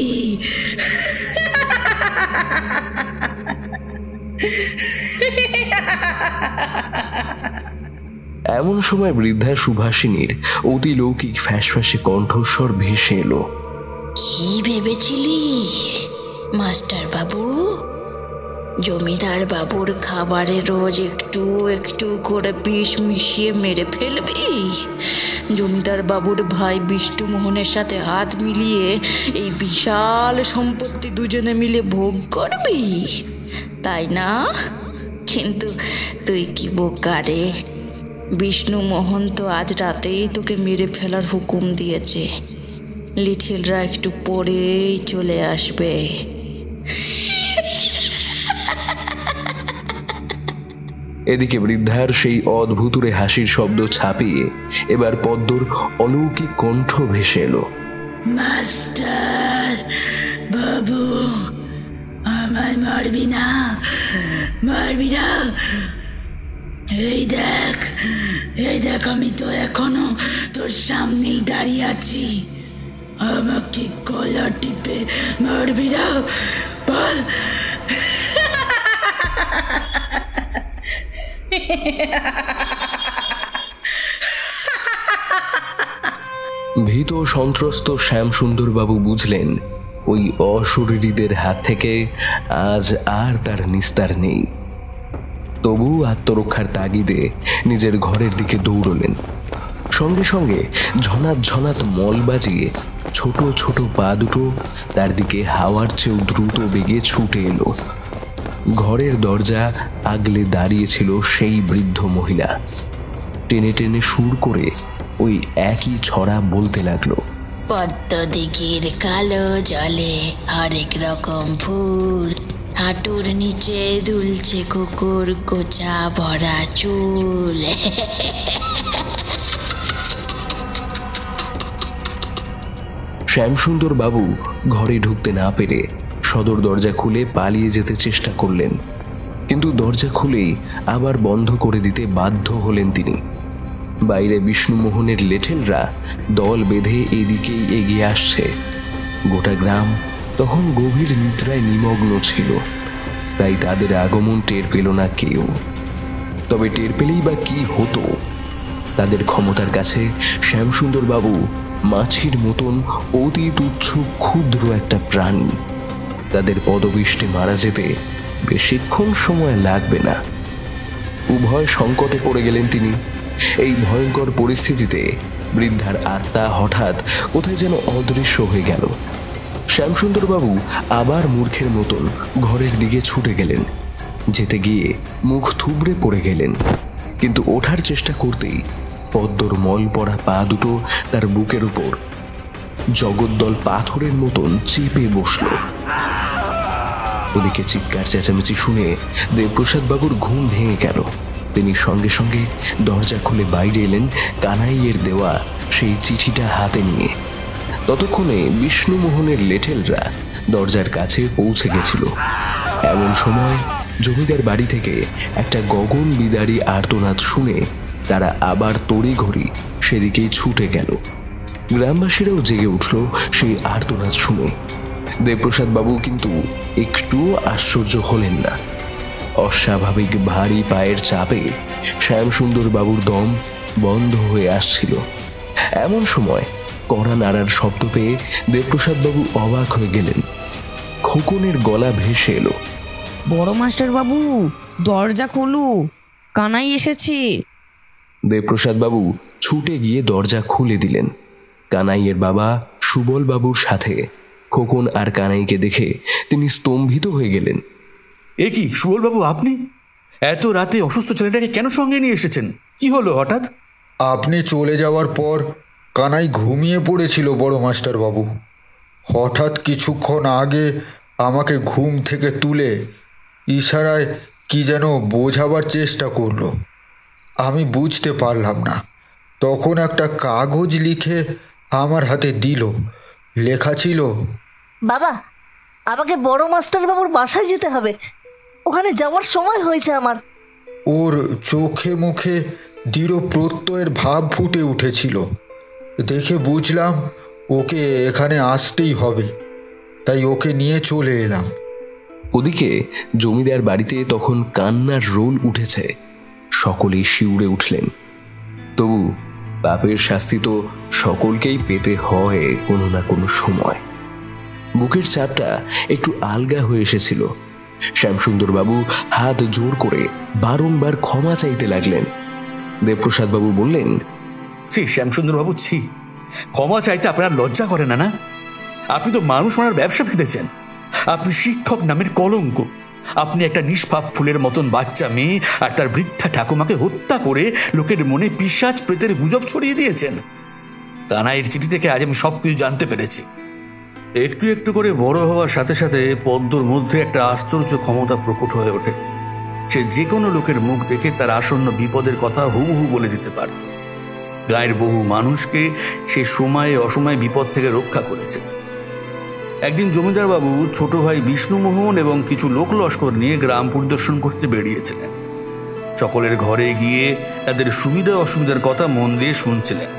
এমন সময় বৃদ্ধা সুভাষিনীর অতিলৌকিক ফ্যাঁসফ্যাঁসে কণ্ঠস্বর ভেসে এলো। কি ভেবেছিলি মাস্টার বাবু? জমিদার বাবুর খাবারে রোজ একটু একটু করে বিষ মিশিয়ে মেরে ফেলবি? জমিদার বাবুর ভাই বিষ্ণুমোহনের সাথে হাত মিলিয়ে এই বিশাল সম্পত্তি দুজনে মিলে ভোগ করবি, তাই না? কিন্তু তুই কি বোকা রে! বিষ্ণুমোহন তো আজ রাতেই তোকে মেরে ফেলার হুকুম দিয়েছে। লিটিলরা একটু পরেই চলে আসবে। এদিকে বৃদ্ধার সেই অদ্ভুতুরে হাসির শব্দ ছাপিয়ে এবার পদ্মর অলৌকিক কণ্ঠ ভেসে এলো। মাস্টার বাবু, আমায় মারবি না, মারবি না। এই দেখ, এই দেখ, আমি তো এখনো তোর সামনেই দাঁড়িয়ে আছি। আমাকে গলা টিপে মারবি না, বল। ভীত সন্ত্রস্ত শ্যামসুন্দর বাবু বুঝলেন ওই অশরীরীদের হাত থেকে আজ আর তার নিস্তার নেই। তবু আত্মরক্ষার তাগিদে নিজের ঘরের দিকে দৌড়লেন। সঙ্গে সঙ্গে ঝনাত ঝনাত মল বাজিয়ে ছোট ছোট পা দুটো তার দিকে হাওয়ার চেয়েও দ্রুত বেগে ছুটে এলো। ঘরের দরজা আগলে দাঁড়িয়েছিল সেই বৃদ্ধ মহিলা। টেনে টেনে সুর করে ওই একই ছড়া বলতে লাগলো। পদ্ম দিঘির কালো জলে হরেক রকম ফুল, হাঁটুর নিচে দুলছে কুকুর, গোছা ভরা চুল। শ্যামসুন্দর বাবু ঘরে ঢুকতে না পেরে সদর দরজা খুলে পালিয়ে যেতে চেষ্টা করলেন, কিন্তু দরজা খুলেই আবার বন্ধ করে দিতে বাধ্য হলেন তিনি। বাইরে বিষ্ণুমোহনের লেঠেলরা দল বেঁধে এদিকেই এগিয়ে আসছে। গোটা গ্রাম তখন গভীর নিদ্রায় নিমগ্ন ছিল, তাই তাদের আগমন টের পেল না কেউ। তবে টের পেলেই বা কি হতো? তাদের ক্ষমতার কাছে শ্যামসুন্দর বাবু মাছির মতন অতি তুচ্ছ ক্ষুদ্র একটা প্রাণী। তাদের পদবিষ্টে মারা যেতে বেশিক্ষণ সময় লাগবে না। উভয় সংকটে পড়ে গেলেন তিনি। এই ভয়ঙ্কর পরিস্থিতিতে বৃদ্ধার আত্মা হঠাৎ কোথায় যেন অদৃশ্য হয়ে গেল। শ্যামসুন্দর বাবু আবার মূর্খের মতন ঘরের দিকে ছুটে গেলেন। যেতে গিয়ে মুখ থুবড়ে পড়ে গেলেন, কিন্তু ওঠার চেষ্টা করতেই পদ্মর মল পড়া পা দুটো তার বুকের উপর জগদ্দল পাথরের মতন চেপে বসল। ওদিকে চিৎকার চেঁচামেচি শুনে দেবপ্রসাদ বাবুর ঘুম ভেঙে গেল। তিনি সঙ্গে সঙ্গে দরজা খুলে বাইরে এলেন, কানাইয়ের দেওয়া সেই চিঠিটা হাতে নিয়ে। ততক্ষণে বিষ্ণুমোহনের লেঠেলরা দরজার কাছে পৌঁছে গেছিল। এমন সময় জমিদার বাড়ি থেকে একটা গগন বিদারী আর্তনাদ শুনে তারা আবার তড়িঘড়ি সেদিকেই ছুটে গেল। গ্রামবাসীরাও জেগে উঠল সেই আর্তনাদ শুনে। দেবপ্রসাদ বাবু কিন্তু একটুও আশ্চর্য হলেন না। অস্বাভাবিক ভারী পায়ের চাপে শ্যামসুন্দর বাবুর দম বন্ধ হয়ে আসছিল। এমন সময় কড়া নাড়ার শব্দ পেয়ে দেবপ্রসাদ বাবু অবাক হয়ে গেলেন। খোকনের গলা ভেসে এলো। বড় মাস্টার বাবু, দরজা খোলো, কানাই এসেছে। দেবপ্রসাদ বাবু ছুটে গিয়ে দরজা খুলে দিলেন। কানাইয়ের বাবা সুবল বাবুর সাথে খোকন আর কানাইকে দেখে তিনি স্তম্ভিত হয়ে গেলেন। এ কি সুবলবাবু, আপনি এত রাতে অসুস্থ ছেলেটাকে কেন সঙ্গে নিয়ে এসেছেন? কি হলো হঠাৎ? আপনি চলে যাওয়ার পর কানাই ঘুমিয়ে পড়েছিল বড় মাস্টার বাবু। হঠাৎ কিছুক্ষণ আগে আমাকে ঘুম থেকে তুলে ইশারায় কি যেন বোঝাবার চেষ্টা করলো। আমি বুঝতে পারলাম না। তখন একটা কাগজ লিখে আমার হাতে দিল। লেখা ছিল, বাবা, আমাকে বড় মাস্টার বাবুর বাসায় যেতে হবে, ওখানে যাওয়ার সময় হয়েছে আমার। ওর চোখে মুখে দৃঢ় প্রত্যয়ের ভাব ফুটে উঠেছিল। দেখে বুঝলাম ওকে এখানে আসতেই হবে, তাই ওকে নিয়ে চলে এলাম। ওদিকে জমিদার বাড়িতে তখন কান্নার রোল উঠেছে। সকলেই শিউরে উঠলেন। তবু পাপের শাস্তি তো সকলকেই পেতে হয় কোনো না কোনো সময়। বুকের চাপটা একটু আলগা হয়ে এসেছিল। শ্যামসুন্দর বাবু হাত জোর করে বারংবার ক্ষমা চাইতে লাগলেন। দেবপ্রসাদ বাবু বললেন, ছি শ্যামসুন্দরবাবু, ছি, ক্ষমা চাইতে আপনার লজ্জা করে না? না, আপনি তো মানুষ মারার ব্যবসা ফেঁদেছেন। আপনি শিক্ষক নামের কলঙ্ক। আপনি একটা নিষ্পাপ ফুলের মতন বাচ্চা মেয়ে আর তার বৃদ্ধা ঠাকুমাকে হত্যা করে লোকের মনে পিশাচ প্রেতের গুজব ছড়িয়ে দিয়েছেন। কানাইয়ের চিঠি থেকে আজ আমি সবকিছু জানতে পেরেছি। একটু একটু করে বড় হওয়ার সাথে সাথে পদ্মর মধ্যে একটা আশ্চর্য ক্ষমতা প্রকট হয়ে ওঠে। সে যে কোনো লোকের মুখ দেখে তার আসন্ন বিপদের কথা হুবহু বলে দিতে পারত। গায়ের বহু মানুষকে সে সময়ে অসময়ে বিপদ থেকে রক্ষা করেছে। একদিন জমিদার বাবু ছোট ভাই বিষ্ণুমোহন এবং কিছু লোক লস্কর নিয়ে গ্রাম পরিদর্শন করতে বেরিয়েছিলেন। সকলের ঘরে গিয়ে তাদের সুবিধা অসুবিধার কথা মন দিয়ে শুনছিলেন।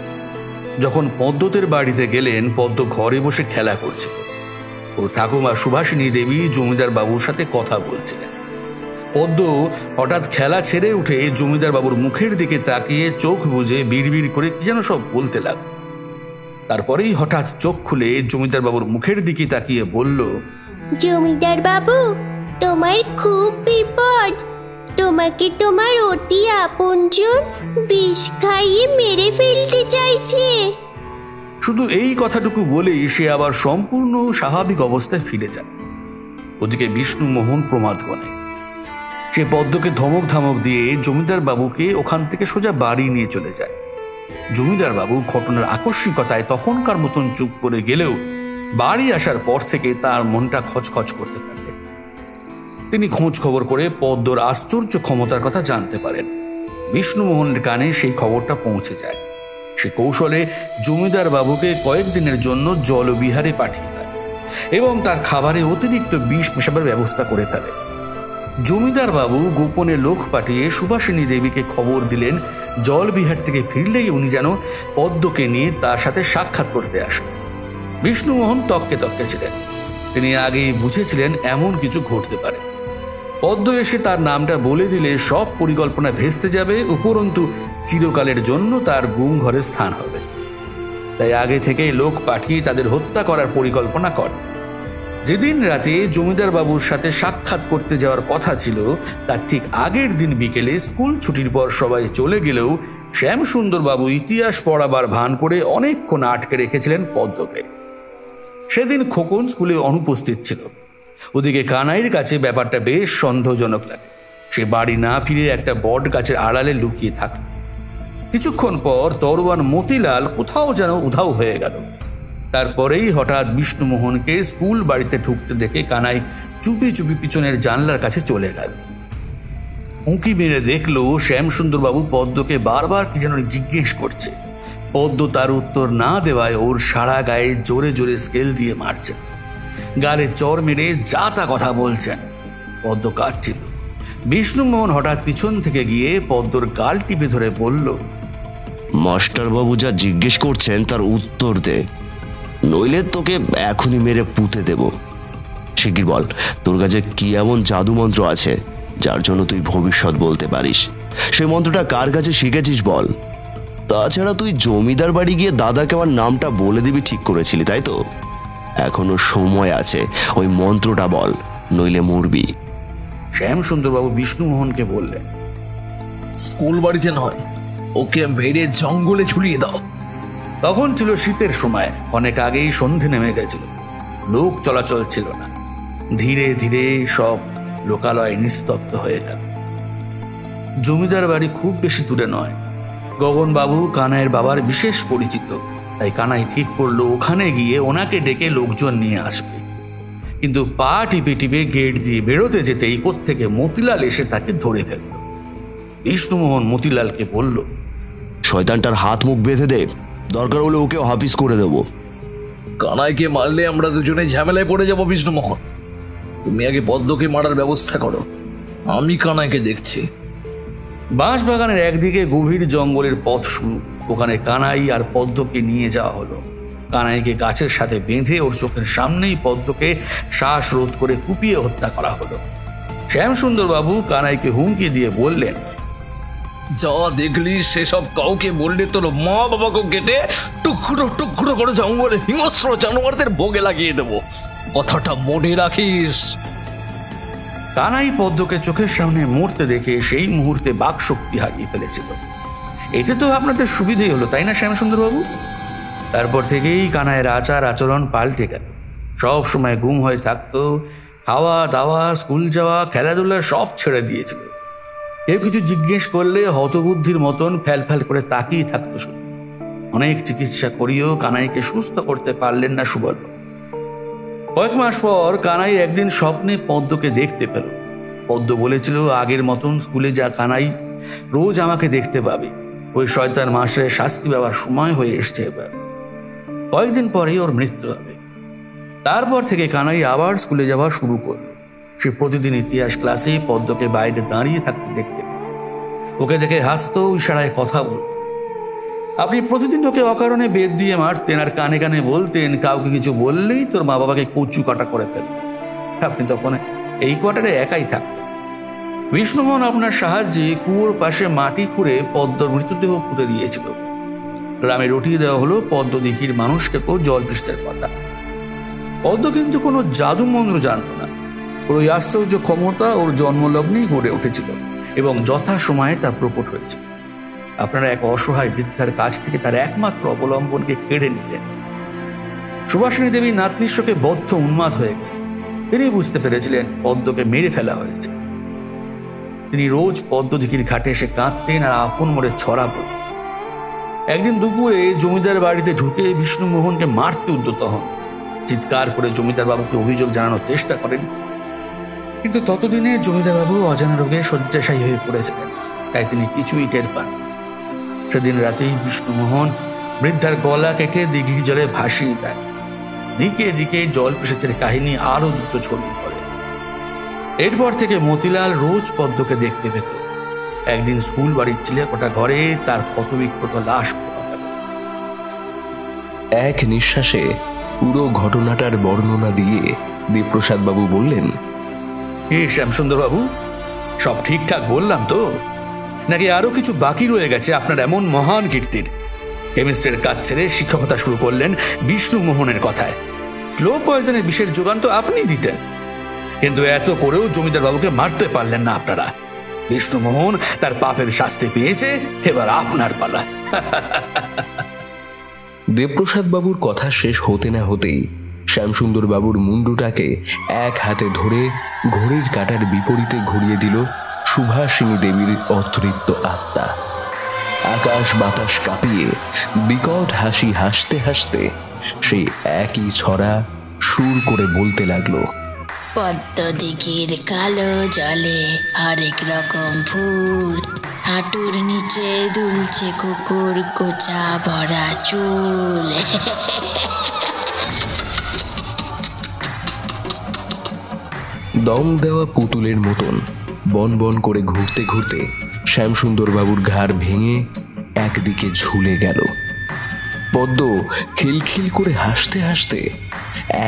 যখন পদ্মতের বাড়িতে গেলেন, পদ্ম ঘরে বসে খেলা করছিল। ও ঠাকুমা সুভাষিনী দেবী জমিদার বাবুর সাথে কথা বলছিলেন। পদ্ম হঠাৎ খেলা ছেড়ে উঠে জমিদার বাবুর মুখের দিকে তাকিয়ে চোখ বুজে বিড়বিড় করে কি যেন সব বলতে লাগল। তারপরেই হঠাৎ চোখ খুলে জমিদার বাবুর মুখের দিকে তাকিয়ে বলল, জমিদার বাবু, তোমার খুব বিপদ। তোমাকে তোমার অতি আপনজন বিষ খাইয়ে মেরে ফেলতে চাইছে। শুধু এই কথাটুকু বলেই সে আবার সম্পূর্ণ স্বাভাবিক অবস্থায় ফিরে যায়। ওদিকে বিষ্ণুমোহন প্রমাদ গনে। সে পদ্মকে ধমক ধামক দিয়ে জমিদার বাবুকে ওখান থেকে সোজা বাড়ি নিয়ে চলে যায়। জমিদার বাবু ঘটনার আকস্মিকতায় তখনকার মতন চুপ করে গেলেও বাড়ি আসার পর থেকে তার মনটা খচখচ করতে থাকে। তিনি খোঁজ খবর করে পদ্মর আশ্চর্য ক্ষমতার কথা জানতে পারেন। বিষ্ণুমোহনের কানে সেই খবরটা পৌঁছে যায়। সে কৌশলে জমিদার বাবুকে কয়েকদিনের জন্য জলবিহারে পাঠিয়ে দেয় এবং তার খাবারে অতিরিক্ত বিষ মেশাবার ব্যবস্থা করে ফেলে। জমিদার বাবু গোপনে লোক পাঠিয়ে সুভাষিনী দেবীকে খবর দিলেন জলবিহার থেকে ফিরলেই উনি যেন পদ্মকে নিয়ে তার সাথে সাক্ষাৎ করতে আসেন। বিষ্ণুমোহন তককে তককে ছিলেন। তিনি আগেই বুঝেছিলেন এমন কিছু ঘটতে পারে। পদ্ম এসে তার নামটা বলে দিলে সব পরিকল্পনা ভেস্তে যাবে, উপরন্তু চিরকালের জন্য তার গুম ঘরে স্থান হবে। তাই আগে থেকেই লোক পাঠিয়ে তাদের হত্যা করার পরিকল্পনা করে। যেদিন রাতে জমিদার বাবুর সাথে সাক্ষাৎ করতে যাওয়ার কথা ছিল, তার ঠিক আগের দিন বিকেলে স্কুল ছুটির পর সবাই চলে গেলেও শ্যামসুন্দর বাবু ইতিহাস পড়াবার ভান করে অনেকক্ষণ আটকে রেখেছিলেন পদ্মকে। সেদিন খোকন স্কুলে অনুপস্থিত ছিল। ওদিকে কানাইয়ের কাছে ব্যাপারটা বেশ সন্দেহজনক লাগে। সে বাড়ি না ফিরে একটা বট গাছের আড়ালে লুকিয়ে থাকল। কিছুক্ষণ পর দরওয়ান মতিলাল কোথাও যেন উধাও হয়ে গেল। তারপরেই হঠাৎ বিষ্ণুমোহনকে স্কুল বাড়িতে ঢুকতে দেখে কানাই চুপি চুপি পিছনের জানলার কাছে চলে গেল। উঁকি মেরে দেখলো শ্যামসুন্দর বাবু পদ্মকে বারবার কি যেন জিজ্ঞেস করছে। পদ্ম তার উত্তর না দেওয়ায় ওর সারা গায়ে জোরে জোরে স্কেল দিয়ে মারছেন, গালে চর মেরে যা তা কথা বলছেন। পদ্ম কাঁদছিল। বিষ্ণুমোহন হঠাৎ পিছন থেকে গিয়ে পদ্মর গাল টিপে ধরে বলল, মাস্টারবাবু যা জিজ্ঞেস করছেন তার উত্তর দে, নইলে তোকে এখনই মেরে পুঁতে দেব। শিগগির বল, তোর কাছে কি এমন জাদু মন্ত্র আছে যার জন্য তুই ভবিষ্যৎ বলতে পারিস? সেই মন্ত্রটা কার কাছে শিখেছিস বল। তাছাড়া তুই জমিদার বাড়ি গিয়ে দাদাকে আমার নামটা বলে দিবি ঠিক করেছিলি, তাই তো? এখনো সময় আছে, ওই মন্ত্রটা বল, নইলে মরবি। শ্যামসুন্দরবাবু বিষ্ণুমোহনকে বললেন, স্কুল বাড়িতে নয়, ওকে মেরে জঙ্গলে ঝুলিয়ে দাও। তখন ছিল শীতের সময়, অনেক আগেই সন্ধে নেমে গেছিল। লোক চলাচল ছিল না। ধীরে ধীরে সব লোকালয় নিস্তব্ধ হয়ে গেল। জমিদার বাড়ি খুব বেশি দূরে নয়। গগনবাবু কানাইয়ের বাবার বিশেষ পরিচিত, তাই কানাই ঠিক করলো ওখানে গিয়ে ওনাকে ডেকে লোকজন নিয়ে আসবে। কিন্তু পা টিপে টিপে গেট দিয়ে বেরোতে যেতেই কোত্থেকে মতিলাল এসে তাকে ধরে ফেলল। বিষ্ণুমোহন মতিলালকে বলল, শয়তানটার হাত মুখ বেঁধে দে, দরকার হলে ওকেও হাফিজ করে দেব। কানাইকে মারলে আমরা দুজনে ঝামেলায় পড়ে যাব বিষ্ণুমোহন। তুমি আগে পদ্মকে মারার ব্যবস্থা করো, আমি কানাইকে দেখছি। বাঁশবাগানের একদিকে গভীর জঙ্গলের পথ শুরু। ওখানে কানাই আর পদ্মকে নিয়ে যাওয়া হলো। কানাইকে গাছের সাথে বেঁধে ওর চোখের সামনেই পদ্মকে শ্বাসরোধ করে কুপিয়ে হত্যা করা হলো। শ্যামসুন্দর বাবু কানাইকে হুমকি দিয়ে বললেন, যা দেখলি সেসব কাউকে বললে তোর মা বাবাকে কেটে টুকরো টুকরো করে জঙ্গলে হিংস্র জানোয়ারদের ভোগে লাগিয়ে দেব, কথাটা মনে রাখিস। কানাই পদ্মকে চোখের সামনে মরতে দেখে সেই মুহূর্তে বাকশক্তি হারিয়ে ফেলেছিল। এতে তো আপনাদের সুবিধেই হলো, তাই না শ্যামসুন্দরবাবু? তারপর থেকেই কানাইয়ের আচার আচরণ পাল্টে গেল। সব সময় ঘুম হয়ে থাকতো, খাওয়া দাওয়া, স্কুল যাওয়া, খেলাধুলা সব ছেড়ে দিয়েছিল। কেউ কিছু জিজ্ঞেস করলে হতবুদ্ধির মতন ফ্যাল করে তাকিয়ে থাকতো শুধু। অনেক চিকিৎসা করিয়েও কানাইকে সুস্থ করতে পারলেন না সুবল। কয়েক মাস পর কানাই একদিন স্বপ্নে পদ্মকে দেখতে পেল। পদ্ম বলেছিল, আগের মতন স্কুলে যা কানাই, রোজ আমাকে দেখতে পাবে। ওই শয়তান মাস্টারের শাস্তি পাওয়ার সময় হয়ে এসছে এবার। কয়েকদিন পরেই ওর মৃত্যু হবে। তারপর থেকে কানাই আবার স্কুলে যাওয়া শুরু করল। সে প্রতিদিন ইতিহাস ক্লাসে পদ্মকে বাইরে দাঁড়িয়ে থাকতে দেখতে পেত। ওকে দেখে হাসতো, ইশারায় কথা বলত। আপনি প্রতিদিন ওকে অকারণে বেত দিয়ে মারতেন আর কানে কানে বলতেন, কাউকে কিছু বললেই তোর মা বাবাকে কচু কাটা করে ফেলবে। আপনি তখন এই কোয়ার্টারে একাই থাকতেন। বিষ্ণুমোহন আপনার সাহায্যে কুয়োর পাশে মাটি খুঁড়ে পদ্মর মৃতদেহ পুঁতে দিয়েছিল। গ্রামে রটিয়ে দেওয়া হলো পদ্ম দিঘির মানুষকে জল পৃষ্ঠের কথা। পদ্ম কিন্তু কোনো জাদু মন্ত্র জানত না। ওর ওই আশ্চর্য ক্ষমতা ওর জন্মলগ্নেই গড়ে উঠেছিল এবং যথা সময়ে তা প্রকট হয়েছিল। আপনারা এক অসহায় বৃদ্ধার কাছ থেকে তার একমাত্র অবলম্বনকে কেড়ে নিলেন। সুভাষিনী দেবী নাতনির শোকে বদ্ধ উন্মাদ হয়ে গেলেন। তিনি বুঝতে পেরেছিলেন পদ্মকে মেরে ফেলা হয়েছে। তিনি রোজ পদ্মদিঘির ঘাটে এসে কাঁদতেন আর আপন মনে ছড়া পড়তেন। একদিন দুপুরে জমিদার বাড়িতে ঢুকে বিষ্ণুমোহনকে মারতে উদ্যত হন। চিৎকার করে জমিদার বাবুকে অভিযোগ জানানোর চেষ্টা করেন, কিন্তু ততদিনে জমিদার বাবু অজানা রোগে শয্যাশায়ী হয়ে পড়েছিলেন, তাই তিনি কিছুই টের পান। সেদিন রাতেই বিষ্ণুমোহন বৃদ্ধার গলা কেটে দিঘির জলে ভাসিয়ে দেয়। দিকে দিকে জল পৃষ্ঠের কাহিনী আরো দ্রুত ছড়িয়ে পড়ে। এরপর থেকে মতিলাল রোজ পদ্মকে দেখতে পেত। একদিন স্কুল বাড়ির চিলেকোঠা ঘরে তার ক্ষতবিক্ষত লাশ পড়া গেল। এক নিঃশ্বাসে পুরো ঘটনাটার বর্ণনা দিয়ে দেবপ্রসাদ বাবু বললেন, শ্যামসুন্দর বাবু, সব ঠিকঠাক বললাম তো, নাকি আরো কিছু বাকি রয়ে গেছে আপনার এমন মহান কীর্তির? কেমিস্ট্রির কাজ ছেড়ে শিক্ষকতা শুরু করলেন বিষ্ণুমোহনের কথায়। স্লো পয়জনের বিষের যোগান তো আপনিই দিতেন, কিন্তু এত করেও জমিদার বাবুকে মারতে পারলেন না আপনারা। বিষ্ণুমোহন তার পাপের শাস্তি পেয়েছে, এবার আপনার পালা। দেবপ্রসাদ বাবুর কথা শেষ হতে না হতেই শ্যামসুন্দর বাবুর মুন্ডুটাকে এক হাতে ধরে ঘড়ির কাঁটার বিপরীতে ঘুরিয়ে দিল সুভাষিনী দেবীর অতৃপ্ত আত্মা। আকাশ বাতাস কাঁপিয়ে বিকট হাসি হাসতে হাসতে সেই একই ছড়া সুর করে বলতে লাগলো, পদ্ম দিঘির কালো জলে হরেক রকম ফুল, হাঁটুর নিচে দুলছে কুকুর, গোছা ভরা চুল। দম দেওয়া পুতুলের মতন বন বন করে ঘুরতে ঘুরতে শ্যামসুন্দর বাবুর ঘাড় ভেঙে একদিকে ঝুলে গেল। পদ্ম খিলখিল করে হাসতে হাসতে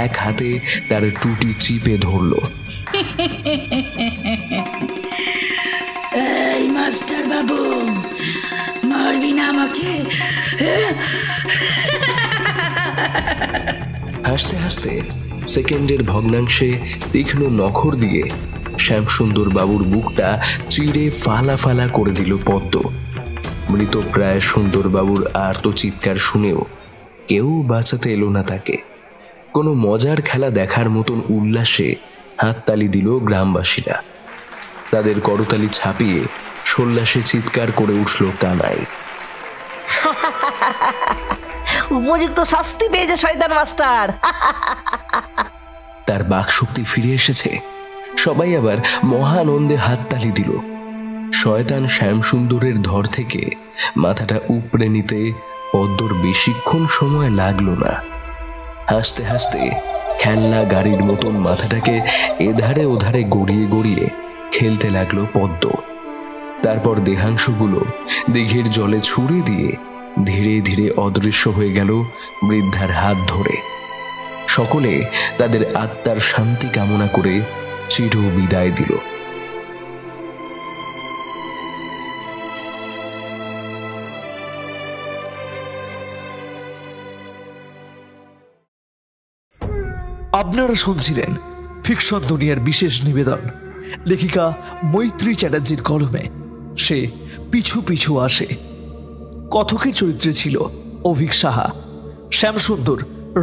এক হাতে তার টুটি চিপে ধরল। এই মাস্টার বাবু, মারবি না আমাকে? হাসতে হাসতে সেকেন্ডের ভগ্নাংশে তীক্ষ্ণ নখর দিয়ে শ্যামসুন্দর বাবুর বুকটা চিড়ে ফালা ফালা করে দিল পদ্ম। মৃতপ্রায় সুন্দরবাবুর আর্তচিৎকার শুনেও কেউ বাঁচাতে এলো না তাকে। কোনো মজার খেলা দেখার মতন উল্লাসে হাততালি দিল গ্রামবাসীরা। তাদের করতালি ছাপিয়ে সোল্লাসে চিৎকার করে উঠল কানাই, উপযুক্ত শাস্তি পেয়েছে শয়তান মাস্টার। তার বাকশক্তি ফিরে এসেছে। সবাই আবার মহানন্দে হাততালি দিল। শয়তান শ্যামসুন্দরের ধর থেকে মাথাটা উপড়ে নিতে পদ্মর বেশিক্ষণ সময় লাগলো না। হাসতে হাসতে খেলনা গাড়ির মতন মাথাটাকে এধারে ওধারে গড়িয়ে গড়িয়ে খেলতে লাগলো পদ্ম। তারপর দেহাংশগুলো দিঘির জলে ছুড়ে দিয়ে ধীরে ধীরে অদৃশ্য হয়ে গেল বৃদ্ধার হাত ধরে। সকলে তাদের আত্মার শান্তি কামনা করে চির বিদায় দিল। আপনারা শুনছিলেন ফিকশন দুনিয়ার বিশেষ নিবেদন, লেখিকা মৈত্রী চ্যাটার্জির কলমে সে পিছু পিছু আসে। কথকের চরিত্রে ছিল অভিক সাহা, শ্যামসুন্দর,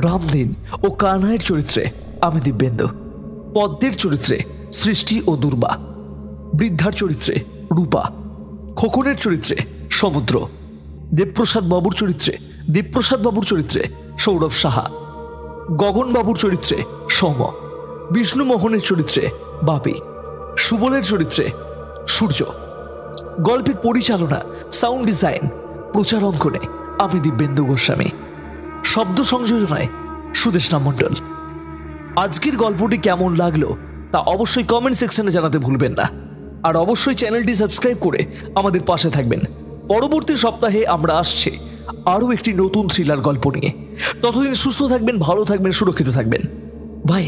রামদিন ও কানহাইয়ের চরিত্রে আমি দিব্যেন্দু, পদ্মের চরিত্রে সৃষ্টি ও দুর্বা, বৃদ্ধার চরিত্রে রূপা, খোকনের চরিত্রে সমুদ্র, দেবপ্রসাদ বাবুর চরিত্রে সৌরভ সাহা, গগন বাবুর চরিত্রে সৌম, বিষ্ণুমোহনের চরিত্রে বাপি, সুবলের চরিত্রে সূর্য। গল্পের পরিচালনা, সাউন্ড ডিজাইন, প্রচার অঙ্কনে আমি দিব্যেন্দু গোস্বামী, শব্দ সংযোজনায় সুদেশনা মণ্ডল। আজকের গল্পটি কেমন লাগলো তা অবশ্যই কমেন্ট সেকশনে জানাতে ভুলবেন না, আর অবশ্যই চ্যানেলটি সাবস্ক্রাইব করে আমাদের পাশে থাকবেন। পরবর্তী সপ্তাহে আমরা আসছি আরও একটি নতুন থ্রিলার গল্প নিয়ে। ততদিন সুস্থ থাকবেন, ভালো থাকবেন, সুরক্ষিত থাকবেন। বাই।